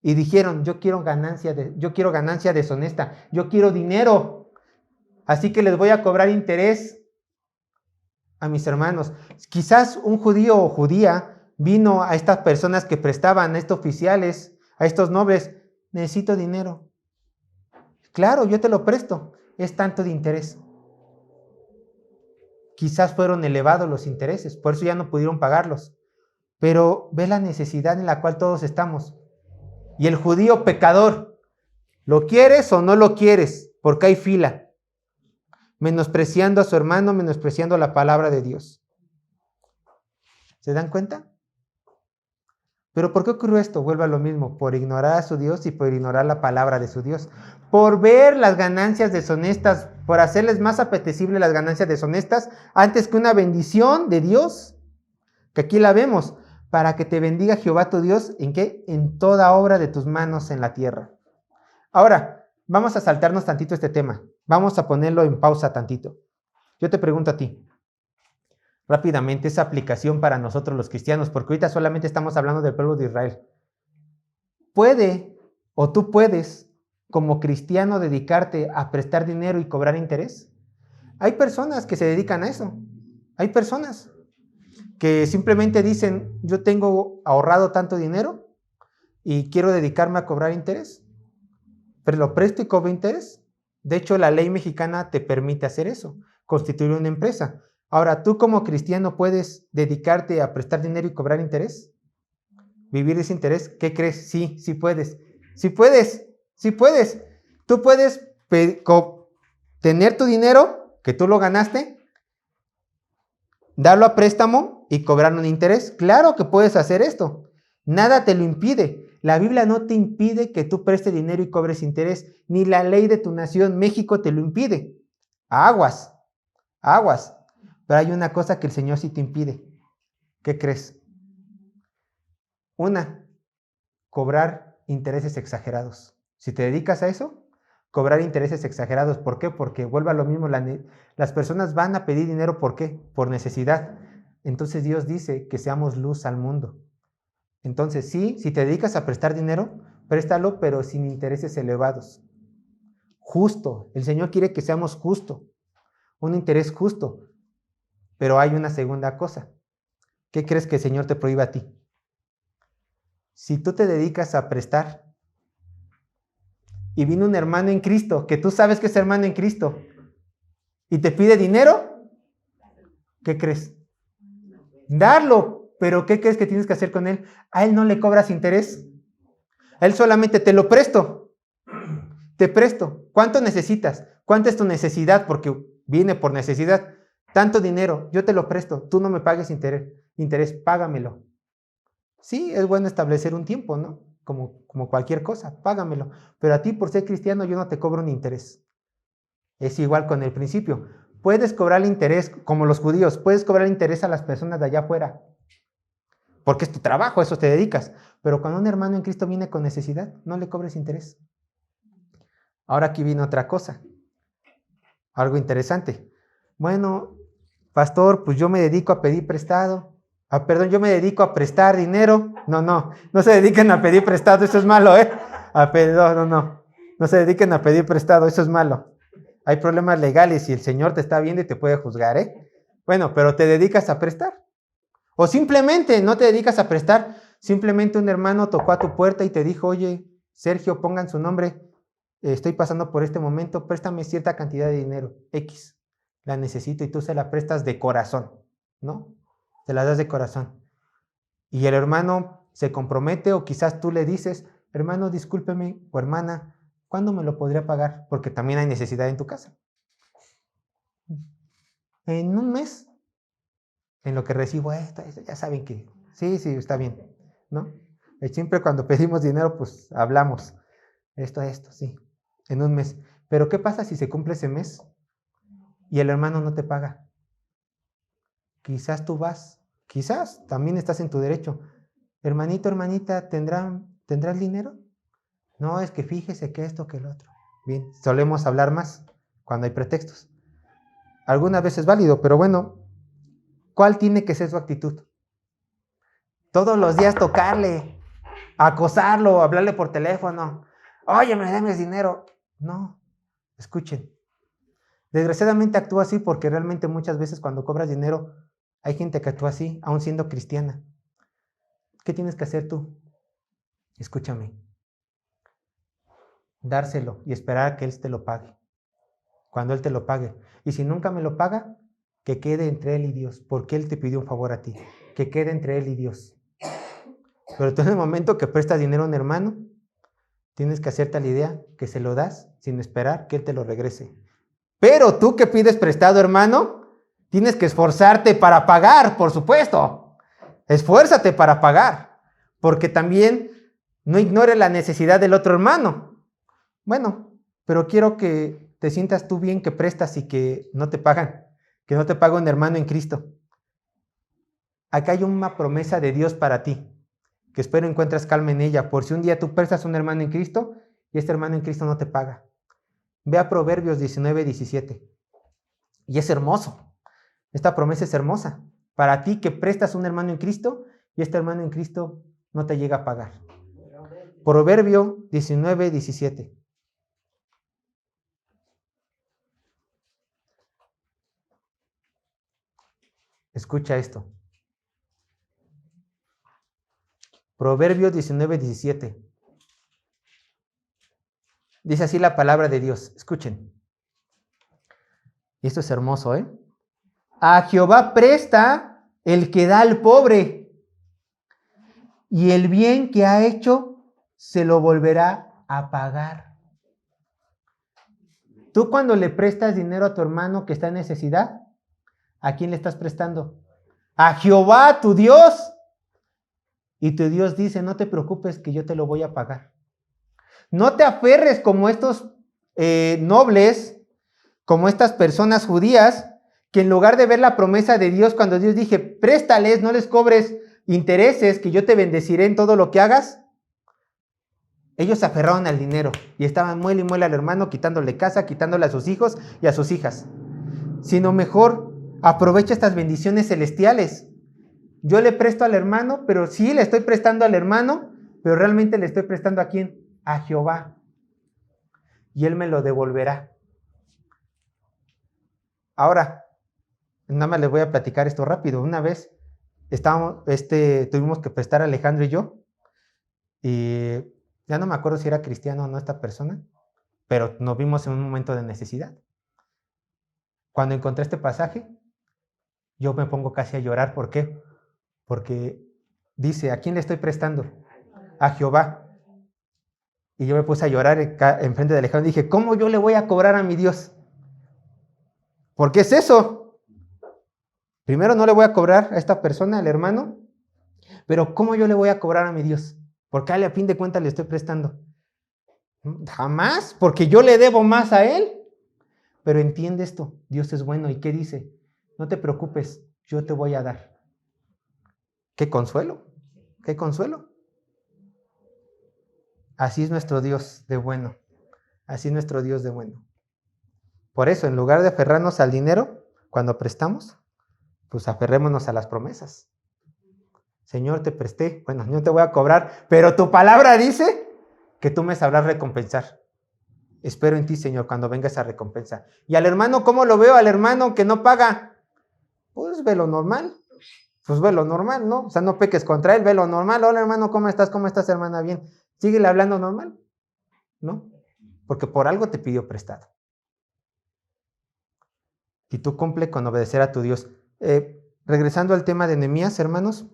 A: y dijeron, yo quiero ganancia deshonesta, yo quiero dinero, así que les voy a cobrar interés a mis hermanos. Quizás un judío o judía vino a estas personas que prestaban, a estos oficiales, a estos nobles, necesito dinero. Claro, yo te lo presto, es tanto de interés. Quizás fueron elevados los intereses, por eso ya no pudieron pagarlos. Pero ve la necesidad en la cual todos estamos. Y el judío pecador, ¿lo quieres o no lo quieres? Porque hay fila. Menospreciando a su hermano, menospreciando la palabra de Dios. ¿Se dan cuenta? ¿Pero por qué ocurrió esto? Vuelve a lo mismo, por ignorar a su Dios y por ignorar la palabra de su Dios. Por ver las ganancias deshonestas, por hacerles más apetecible las ganancias deshonestas, antes que una bendición de Dios, que aquí la vemos, para que te bendiga Jehová tu Dios, ¿en qué? En toda obra de tus manos en la tierra. Ahora, vamos a saltarnos tantito este tema. Vamos a ponerlo en pausa tantito. Yo te pregunto a ti, rápidamente, esa aplicación para nosotros los cristianos, porque ahorita solamente estamos hablando del pueblo de Israel. ¿Puede o tú puedes, como cristiano, dedicarte a prestar dinero y cobrar interés? Hay personas que se dedican a eso. Hay personas que simplemente dicen, yo tengo ahorrado tanto dinero y quiero dedicarme a cobrar interés, pero lo presto y cobro interés. De hecho, la ley mexicana te permite hacer eso, constituir una empresa. Ahora, ¿tú como cristiano puedes dedicarte a prestar dinero y cobrar interés? ¿Vivir ese interés? ¿Qué crees? Sí, sí puedes. Sí puedes, sí puedes. Tú puedes tener tu dinero, que tú lo ganaste, darlo a préstamo y cobrar un interés. Claro que puedes hacer esto. Nada te lo impide. La Biblia no te impide que tú prestes dinero y cobres interés, ni la ley de tu nación, México, te lo impide. Aguas, aguas. Pero hay una cosa que el Señor sí te impide. ¿Qué crees? Una, cobrar intereses exagerados. Si te dedicas a eso, cobrar intereses exagerados. ¿Por qué? Porque vuelve a lo mismo. Las personas van a pedir dinero, ¿por qué? Por necesidad. Entonces Dios dice que seamos luz al mundo. Entonces sí, si te dedicas a prestar dinero, préstalo, pero sin intereses elevados. Justo. El Señor quiere que seamos justos. Un interés justo. Pero hay una segunda cosa. ¿Qué crees que el Señor te prohíbe a ti? Si tú te dedicas a prestar y viene un hermano en Cristo, que tú sabes que es hermano en Cristo, y te pide dinero, ¿qué crees? Darlo, pero ¿qué crees que tienes que hacer con él? A él no le cobras interés. A él solamente te lo presto. Te presto. ¿Cuánto necesitas? ¿Cuánta es tu necesidad? Porque viene por necesidad. Tanto dinero, yo te lo presto. Tú no me pagues interés, págamelo. Sí, es bueno establecer un tiempo, ¿no? Como cualquier cosa, págamelo. Pero a ti, por ser cristiano, yo no te cobro un interés. Es igual con el principio. Puedes cobrar interés, como los judíos, puedes cobrar interés a las personas de allá afuera. Porque es tu trabajo, a eso te dedicas. Pero cuando un hermano en Cristo viene con necesidad, no le cobres interés. Ahora aquí viene otra cosa. Algo interesante. Bueno, pastor, pues yo me dedico a pedir prestado. Yo me dedico a prestar dinero. No se dediquen a pedir prestado, eso es malo, ¿eh? No se dediquen a pedir prestado, eso es malo. Hay problemas legales y el Señor te está viendo y te puede juzgar, ¿eh? Bueno, pero te dedicas a prestar. O simplemente no te dedicas a prestar, simplemente un hermano tocó a tu puerta y te dijo, oye, Sergio, pongan su nombre, estoy pasando por este momento, préstame cierta cantidad de dinero, X, la necesito, y tú se la prestas de corazón, ¿no? Te la das de corazón. Y el hermano se compromete, o quizás tú le dices, hermano, discúlpeme, o hermana, ¿cuándo me lo podría pagar? Porque también hay necesidad en tu casa. En un mes, en lo que recibo esto, ya saben que sí, está bien, ¿no? Siempre cuando pedimos dinero, pues hablamos, esto, sí, en un mes. Pero ¿qué pasa si se cumple ese mes y el hermano no te paga. Quizás tú vas, quizás también estás en tu derecho. Hermanito, hermanita, ¿tendrás dinero? No, es que fíjese que esto, que el otro. Bien, solemos hablar más cuando hay pretextos. Algunas veces es válido, pero bueno, ¿cuál tiene que ser su actitud? Todos los días tocarle, acosarlo, hablarle por teléfono. Oye, me debes dinero. No, escuchen. Desgraciadamente actúa así porque realmente muchas veces cuando cobras dinero hay gente que actúa así, aún siendo cristiana. ¿Qué tienes que hacer tú? Escúchame. Dárselo y esperar a que Él te lo pague. Cuando Él te lo pague. Y si nunca me lo paga, que quede entre Él y Dios, porque Él te pidió un favor a ti. Que quede entre Él y Dios. Pero tú en el momento que prestas dinero a un hermano, tienes que hacerte la idea que se lo das sin esperar que Él te lo regrese. Pero tú que pides prestado, hermano, tienes que esforzarte para pagar, por supuesto. Esfuérzate para pagar, porque también no ignores la necesidad del otro hermano. Bueno, pero quiero que te sientas tú bien que prestas y que no te pagan, que no te paga un hermano en Cristo. Acá hay una promesa de Dios para ti, que espero encuentres calma en ella, por si un día tú prestas a un hermano en Cristo y este hermano en Cristo no te paga. Ve a Proverbios 19:17. Y es hermoso. Esta promesa es hermosa. Para ti que prestas a un hermano en Cristo y este hermano en Cristo no te llega a pagar. Proverbio 19:17. Escucha esto. Proverbios 19:17. Dice así la palabra de Dios. Escuchen. Y esto es hermoso, ¿eh? A Jehová presta el que da al pobre, y el bien que ha hecho se lo volverá a pagar. Tú cuando le prestas dinero a tu hermano que está en necesidad, ¿a quién le estás prestando? A Jehová, tu Dios. Y tu Dios dice, no te preocupes que yo te lo voy a pagar. No te aferres como estos nobles, como estas personas judías, que en lugar de ver la promesa de Dios, cuando Dios dije, préstales, no les cobres intereses, que yo te bendeciré en todo lo que hagas, ellos se aferraron al dinero y estaban muele y muele al hermano, quitándole casa, quitándole a sus hijos y a sus hijas. Sino mejor aprovecha estas bendiciones celestiales. Yo le presto al hermano, pero sí le estoy prestando al hermano, pero realmente le estoy prestando ¿a quién? A Jehová. Y Él me lo devolverá. Ahora, nada más les voy a platicar esto rápido. Una vez tuvimos que prestar a Alejandro y yo, y ya no me acuerdo si era cristiano o no esta persona, pero nos vimos en un momento de necesidad. Cuando encontré este pasaje, yo me pongo casi a llorar. ¿Por qué? Porque dice, ¿a quién le estoy prestando? A Jehová. Y yo me puse a llorar enfrente de Alejandro y dije, ¿cómo yo le voy a cobrar a mi Dios? ¿Por qué es eso? Primero no le voy a cobrar a esta persona, al hermano, pero ¿cómo yo le voy a cobrar a mi Dios? Porque a fin de cuentas le estoy prestando. Jamás, porque yo le debo más a Él. Pero entiende esto, Dios es bueno. ¿Y qué dice? No te preocupes, yo te voy a dar. ¡Qué consuelo! ¡Qué consuelo! Así es nuestro Dios de bueno. Así es nuestro Dios de bueno. Por eso, en lugar de aferrarnos al dinero, cuando prestamos, pues aferrémonos a las promesas. Señor, te presté, bueno, yo te voy a cobrar, pero tu palabra dice que tú me sabrás recompensar. Espero en ti, Señor, cuando venga esa recompensa. Y al hermano, ¿cómo lo veo? Al hermano que no paga, pues ve lo normal. Pues ve lo normal, ¿no? O sea, no peques contra él, ve lo normal. Hola, hermano, ¿cómo estás? ¿Cómo estás, hermana? Bien. Síguele hablando normal, ¿no? Porque por algo te pidió prestado. Y tú cumple con obedecer a tu Dios. Regresando al tema de Nehemías, hermanos,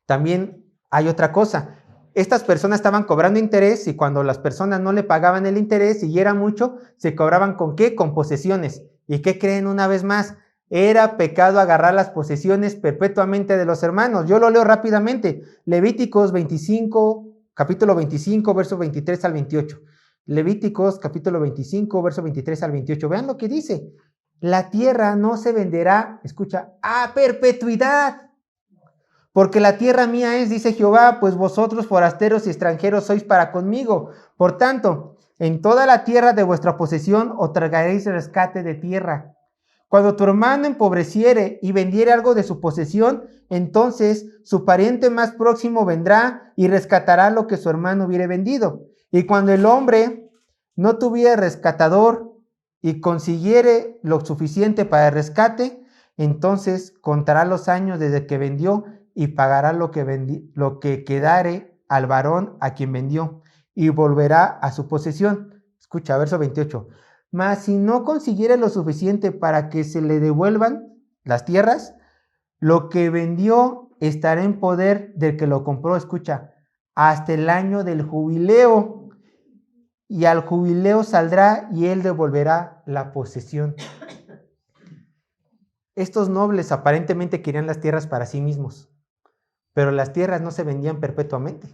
A: también hay otra cosa. Estas personas estaban cobrando interés y cuando las personas no le pagaban el interés y era mucho, se cobraban ¿con qué? Con posesiones. ¿Y qué creen una vez más? Era pecado agarrar las posesiones perpetuamente de los hermanos. Yo lo leo rápidamente. Levíticos 25, capítulo 25, versos 23 al 28. Levíticos, capítulo 25, verso 23 al 28. Vean lo que dice. la tierra no se venderá, escucha, a perpetuidad. Porque la tierra mía es, dice Jehová, pues vosotros forasteros y extranjeros sois para conmigo. Por tanto, en toda la tierra de vuestra posesión os tragaréis rescate de tierra. Cuando tu hermano empobreciere y vendiere algo de su posesión, entonces su pariente más próximo vendrá y rescatará lo que su hermano hubiere vendido. Y cuando el hombre no tuviere rescatador y consiguiere lo suficiente para el rescate, entonces contará los años desde que vendió y pagará lo que quedare al varón a quien vendió y volverá a su posesión. Escucha, verso 28. Mas si no consiguiere lo suficiente para que se le devuelvan las tierras, lo que vendió estará en poder del que lo compró, escucha, hasta el año del jubileo. Y al jubileo saldrá y él devolverá la posesión. Estos nobles aparentemente querían las tierras para sí mismos, pero las tierras no se vendían perpetuamente.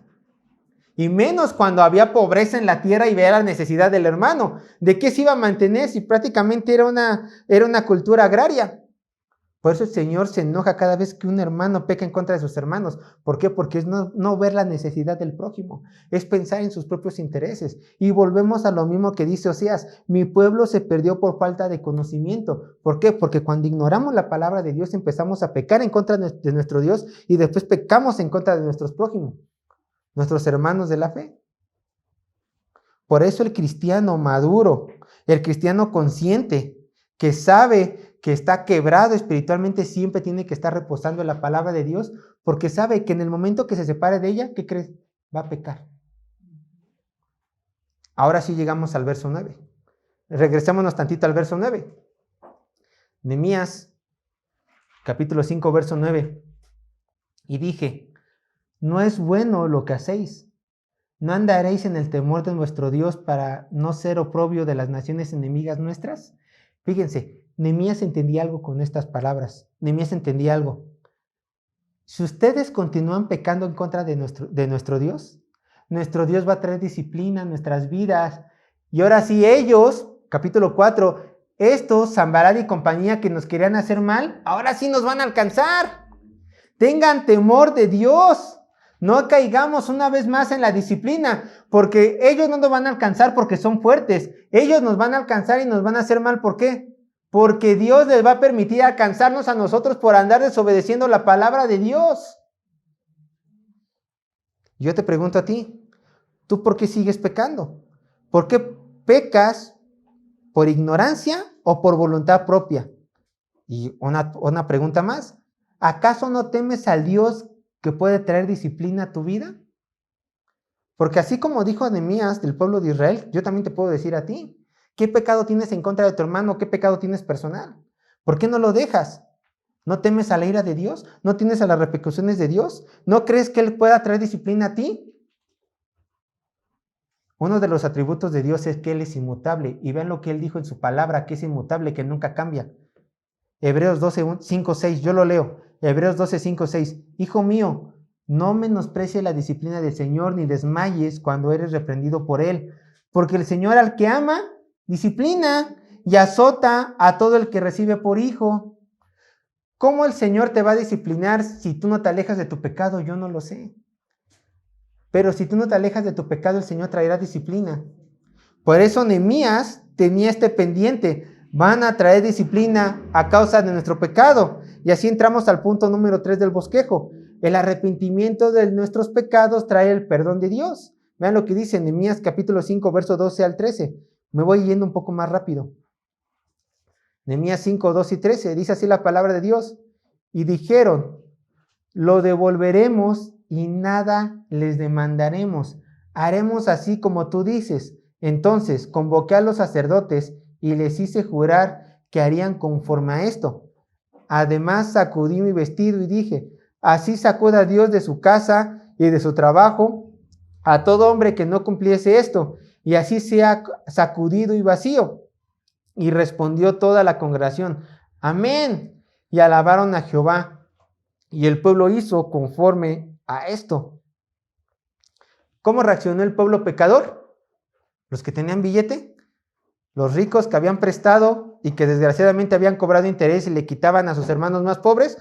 A: Y menos cuando había pobreza en la tierra y veía la necesidad del hermano. ¿De qué se iba a mantener si prácticamente era una cultura agraria? Por eso el Señor se enoja cada vez que un hermano peca en contra de sus hermanos. ¿Por qué? Porque es no ver la necesidad del prójimo. Es pensar en sus propios intereses. Y volvemos a lo mismo que dice Oseas. Mi pueblo se perdió por falta de conocimiento. ¿Por qué? Porque cuando ignoramos la palabra de Dios empezamos a pecar en contra de nuestro Dios y después pecamos en contra de nuestros prójimos, nuestros hermanos de la fe. Por eso el cristiano maduro, el cristiano consciente, que sabe que está quebrado espiritualmente, siempre tiene que estar reposando en la palabra de Dios, porque sabe que en el momento que se separe de ella, ¿qué crees? Va a pecar. Ahora sí llegamos al verso 9. Regresémonos tantito al verso 9. Nehemías, capítulo 5, verso 9. Y dije, no es bueno lo que hacéis. ¿No andaréis en el temor de nuestro Dios para no ser oprobio de las naciones enemigas nuestras? Fíjense, Nehemías entendía algo con estas palabras. Nehemías entendía algo. Si ustedes continúan pecando en contra de nuestro Dios va a traer disciplina en nuestras vidas. Y ahora sí ellos, capítulo 4, estos, Sanbalat y compañía que nos querían hacer mal, ahora sí nos van a alcanzar. Tengan temor de Dios. No caigamos una vez más en la disciplina, porque ellos no nos van a alcanzar porque son fuertes. Ellos nos van a alcanzar y nos van a hacer mal. ¿Por qué? Porque Dios les va a permitir alcanzarnos a nosotros por andar desobedeciendo la palabra de Dios. Yo te pregunto a ti, ¿tú por qué sigues pecando? ¿Por qué pecas? ¿Por ignorancia o por voluntad propia? Y una pregunta más, ¿acaso no temes al Dios que puede traer disciplina a tu vida? Porque así como dijo Nehemías del pueblo de Israel, yo también te puedo decir a ti, ¿qué pecado tienes en contra de tu hermano? ¿Qué pecado tienes personal? ¿Por qué no lo dejas? ¿No temes a la ira de Dios? ¿No tienes a las repercusiones de Dios? ¿No crees que Él pueda traer disciplina a ti? Uno de los atributos de Dios es que Él es inmutable. Y vean lo que Él dijo en su palabra, que es inmutable, que nunca cambia. Hebreos 12, 5, 6, yo lo leo. Hebreos 12, 5, 6. Hijo mío, no menosprecies la disciplina del Señor, ni desmayes cuando eres reprendido por Él. Porque el Señor al que ama, disciplina y azota a todo el que recibe por hijo. ¿Cómo el Señor te va a disciplinar si tú no te alejas de tu pecado? Yo no lo sé. Pero si tú no te alejas de tu pecado, el Señor traerá disciplina. Por eso Nehemías tenía este pendiente. Van a traer disciplina a causa de nuestro pecado. Y así entramos al punto número 3 del bosquejo. El arrepentimiento de nuestros pecados trae el perdón de Dios. Vean lo que dice Nehemías capítulo 5, verso 12 al 13. Me voy yendo un poco más rápido. Nehemías 5, 2 y 13. Dice así la palabra de Dios. Y dijeron, lo devolveremos y nada les demandaremos. Haremos así como tú dices. Entonces convoqué a los sacerdotes y les hice jurar que harían conforme a esto. Además sacudí mi vestido y dije, así sacuda Dios de su casa y de su trabajo a todo hombre que no cumpliese esto, y así sea sacudido y vacío. Y respondió toda la congregación, amén, y alabaron a Jehová. Y el pueblo hizo conforme a esto. ¿Cómo reaccionó el pueblo pecador? Los que tenían billete. Los ricos que habían prestado y que desgraciadamente habían cobrado interés y le quitaban a sus hermanos más pobres,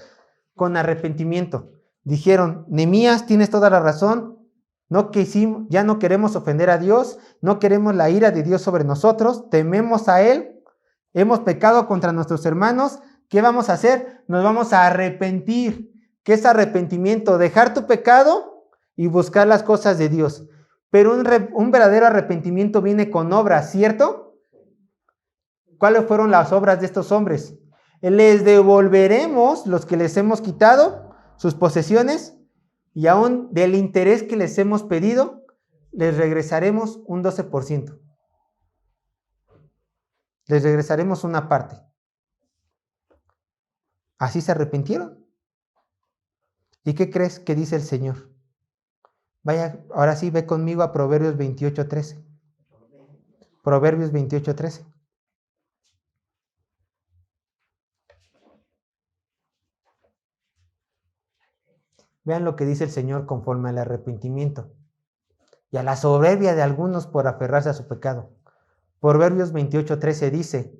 A: con arrepentimiento. Dijeron, Nehemías, tienes toda la razón, ya no queremos ofender a Dios, no queremos la ira de Dios sobre nosotros, tememos a Él, hemos pecado contra nuestros hermanos, ¿qué vamos a hacer? Nos vamos a arrepentir. ¿Qué es arrepentimiento? Dejar tu pecado y buscar las cosas de Dios. Pero un verdadero arrepentimiento viene con obras, ¿cierto? ¿Cuáles fueron las obras de estos hombres? Les devolveremos los que les hemos quitado, sus posesiones, y aún del interés que les hemos pedido, les regresaremos un 12%. Les regresaremos una parte. Así se arrepintieron. ¿Y qué crees que dice el Señor? Vaya, ahora sí, ve conmigo a Proverbios 28:13. Proverbios 28:13. Vean lo que dice el Señor conforme al arrepentimiento y a la soberbia de algunos por aferrarse a su pecado. Proverbios 28:13 dice,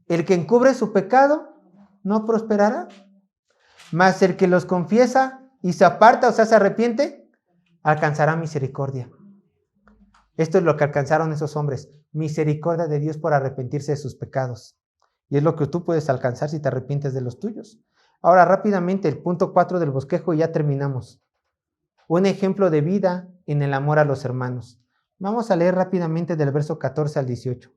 A: el que encubre su pecado no prosperará, mas el que los confiesa y se aparta, o sea, se arrepiente, alcanzará misericordia. Esto es lo que alcanzaron esos hombres, misericordia de Dios por arrepentirse de sus pecados. Y es lo que tú puedes alcanzar si te arrepientes de los tuyos. Ahora rápidamente el punto 4 del bosquejo y ya terminamos. Un ejemplo de vida en el amor a los hermanos. Vamos a leer rápidamente del verso 14 al 18.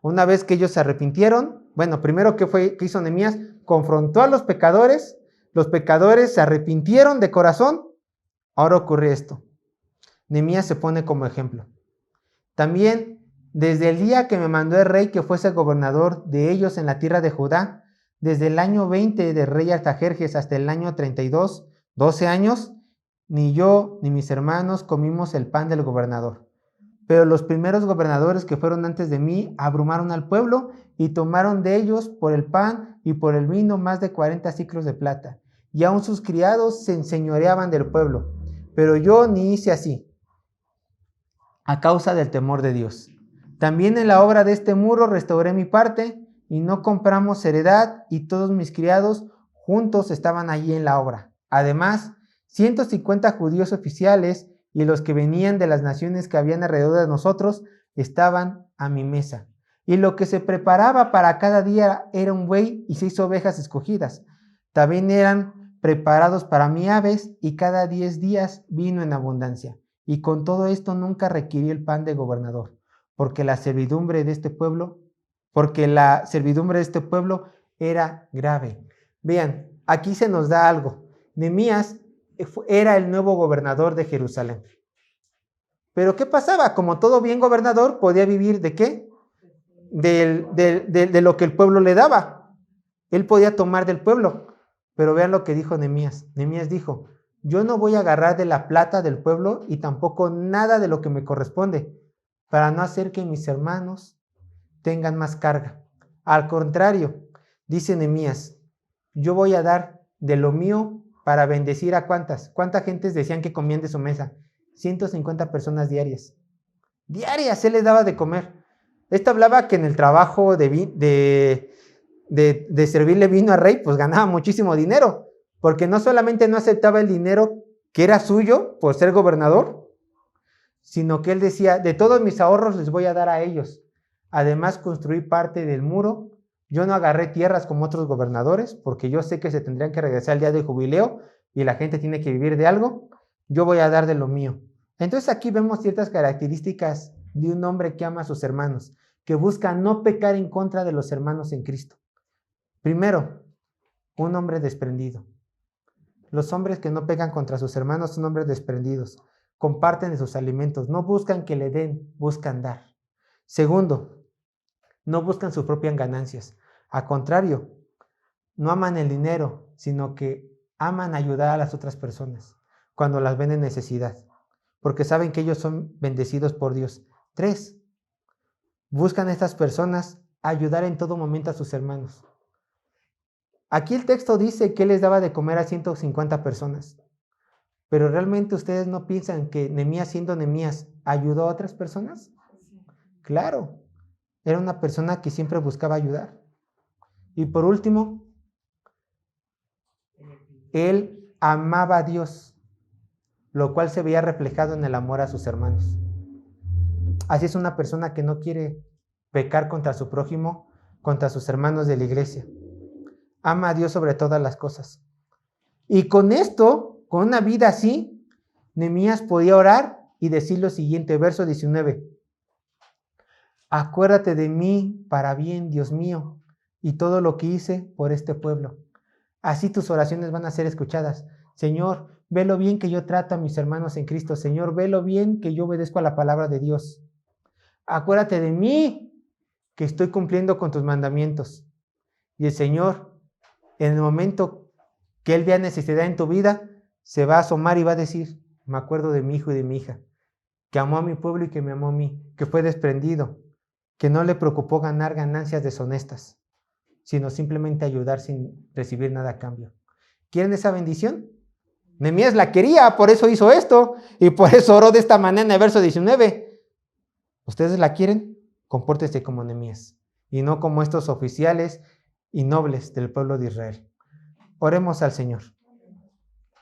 A: Una vez que ellos se arrepintieron, bueno, primero ¿qué hizo Nehemías? Confrontó a los pecadores se arrepintieron de corazón. Ahora ocurre esto. Nehemías se pone como ejemplo. También, desde el día que me mandó el rey que fuese gobernador de ellos en la tierra de Judá, desde el año 20 del rey Artajerjes hasta el año 32, 12 años, ni yo ni mis hermanos comimos el pan del gobernador. Pero los primeros gobernadores que fueron antes de mí abrumaron al pueblo y tomaron de ellos por el pan y por el vino más de 40 siclos de plata. Y aun sus criados se enseñoreaban del pueblo. Pero yo ni hice así, a causa del temor de Dios. También en la obra de este muro restauré mi parte y no compramos heredad y todos mis criados juntos estaban allí en la obra. Además, 150 judíos oficiales y los que venían de las naciones que habían alrededor de nosotros estaban a mi mesa. Y lo que se preparaba para cada día era un buey y 6 ovejas escogidas. También eran preparados para mí aves y cada 10 días vino en abundancia. Y con todo esto nunca requirió el pan de gobernador, porque la servidumbre de este pueblo era grave. Vean, aquí se nos da algo. Nehemías era el nuevo gobernador de Jerusalén. Pero ¿qué pasaba? Como todo bien gobernador, podía vivir ¿de qué? De lo que el pueblo le daba. Él podía tomar del pueblo. Pero vean lo que dijo Nehemías. Nehemías dijo, yo no voy a agarrar de la plata del pueblo y tampoco nada de lo que me corresponde, para no hacer que mis hermanos tengan más carga. Al contrario, dice Nehemías, yo voy a dar de lo mío para bendecir a ¿cuántas gentes decían que comían de su mesa? 150 personas diarias. Diarias se les daba de comer. Esto hablaba que en el trabajo de servirle vino al rey, pues ganaba muchísimo dinero, porque no solamente no aceptaba el dinero que era suyo por ser gobernador, sino que él decía, de todos mis ahorros les voy a dar a ellos. Además, construí parte del muro. Yo no agarré tierras como otros gobernadores, porque yo sé que se tendrían que regresar el día del jubileo y la gente tiene que vivir de algo. Yo voy a dar de lo mío. Entonces aquí vemos ciertas características de un hombre que ama a sus hermanos, que busca no pecar en contra de los hermanos en Cristo. Primero, un hombre desprendido. Los hombres que no pecan contra sus hermanos son hombres desprendidos. Comparten de sus alimentos, no buscan que le den, buscan dar. Segundo, no buscan sus propias ganancias. Al contrario, no aman el dinero, sino que aman ayudar a las otras personas cuando las ven en necesidad, porque saben que ellos son bendecidos por Dios. 3, buscan estas personas ayudar en todo momento a sus hermanos. Aquí el texto dice que él les daba de comer a 150 personas, pero ¿realmente ustedes no piensan que Nehemías, siendo Nehemías, ayudó a otras personas? Claro, Era una persona que siempre buscaba ayudar. Y por último, él amaba a Dios, lo cual se veía reflejado en el amor a sus hermanos. Así es una persona que no quiere pecar contra su prójimo, contra sus hermanos de la iglesia. Ama a Dios sobre todas las cosas. Y con esto, con una vida así, Nehemías podía orar y decir lo siguiente, verso 19. Acuérdate de mí para bien, Dios mío, y todo lo que hice por este pueblo. Así tus oraciones van a ser escuchadas. Señor, ve lo bien que yo trato a mis hermanos en Cristo. Señor, ve lo bien que yo obedezco a la palabra de Dios. Acuérdate de mí, que estoy cumpliendo con tus mandamientos. Y el Señor, en el momento que Él vea necesidad en tu vida, se va a asomar y va a decir, me acuerdo de mi hijo y de mi hija, que amó a mi pueblo y que me amó a mí, que fue desprendido, que no le preocupó ganar ganancias deshonestas, sino simplemente ayudar sin recibir nada a cambio. ¿Quieren esa bendición? Nehemías la quería, por eso hizo esto, y por eso oró de esta manera en el verso 19. ¿Ustedes la quieren? Compórtense como Nehemías, y no como estos oficiales y nobles del pueblo de Israel. Oremos al Señor.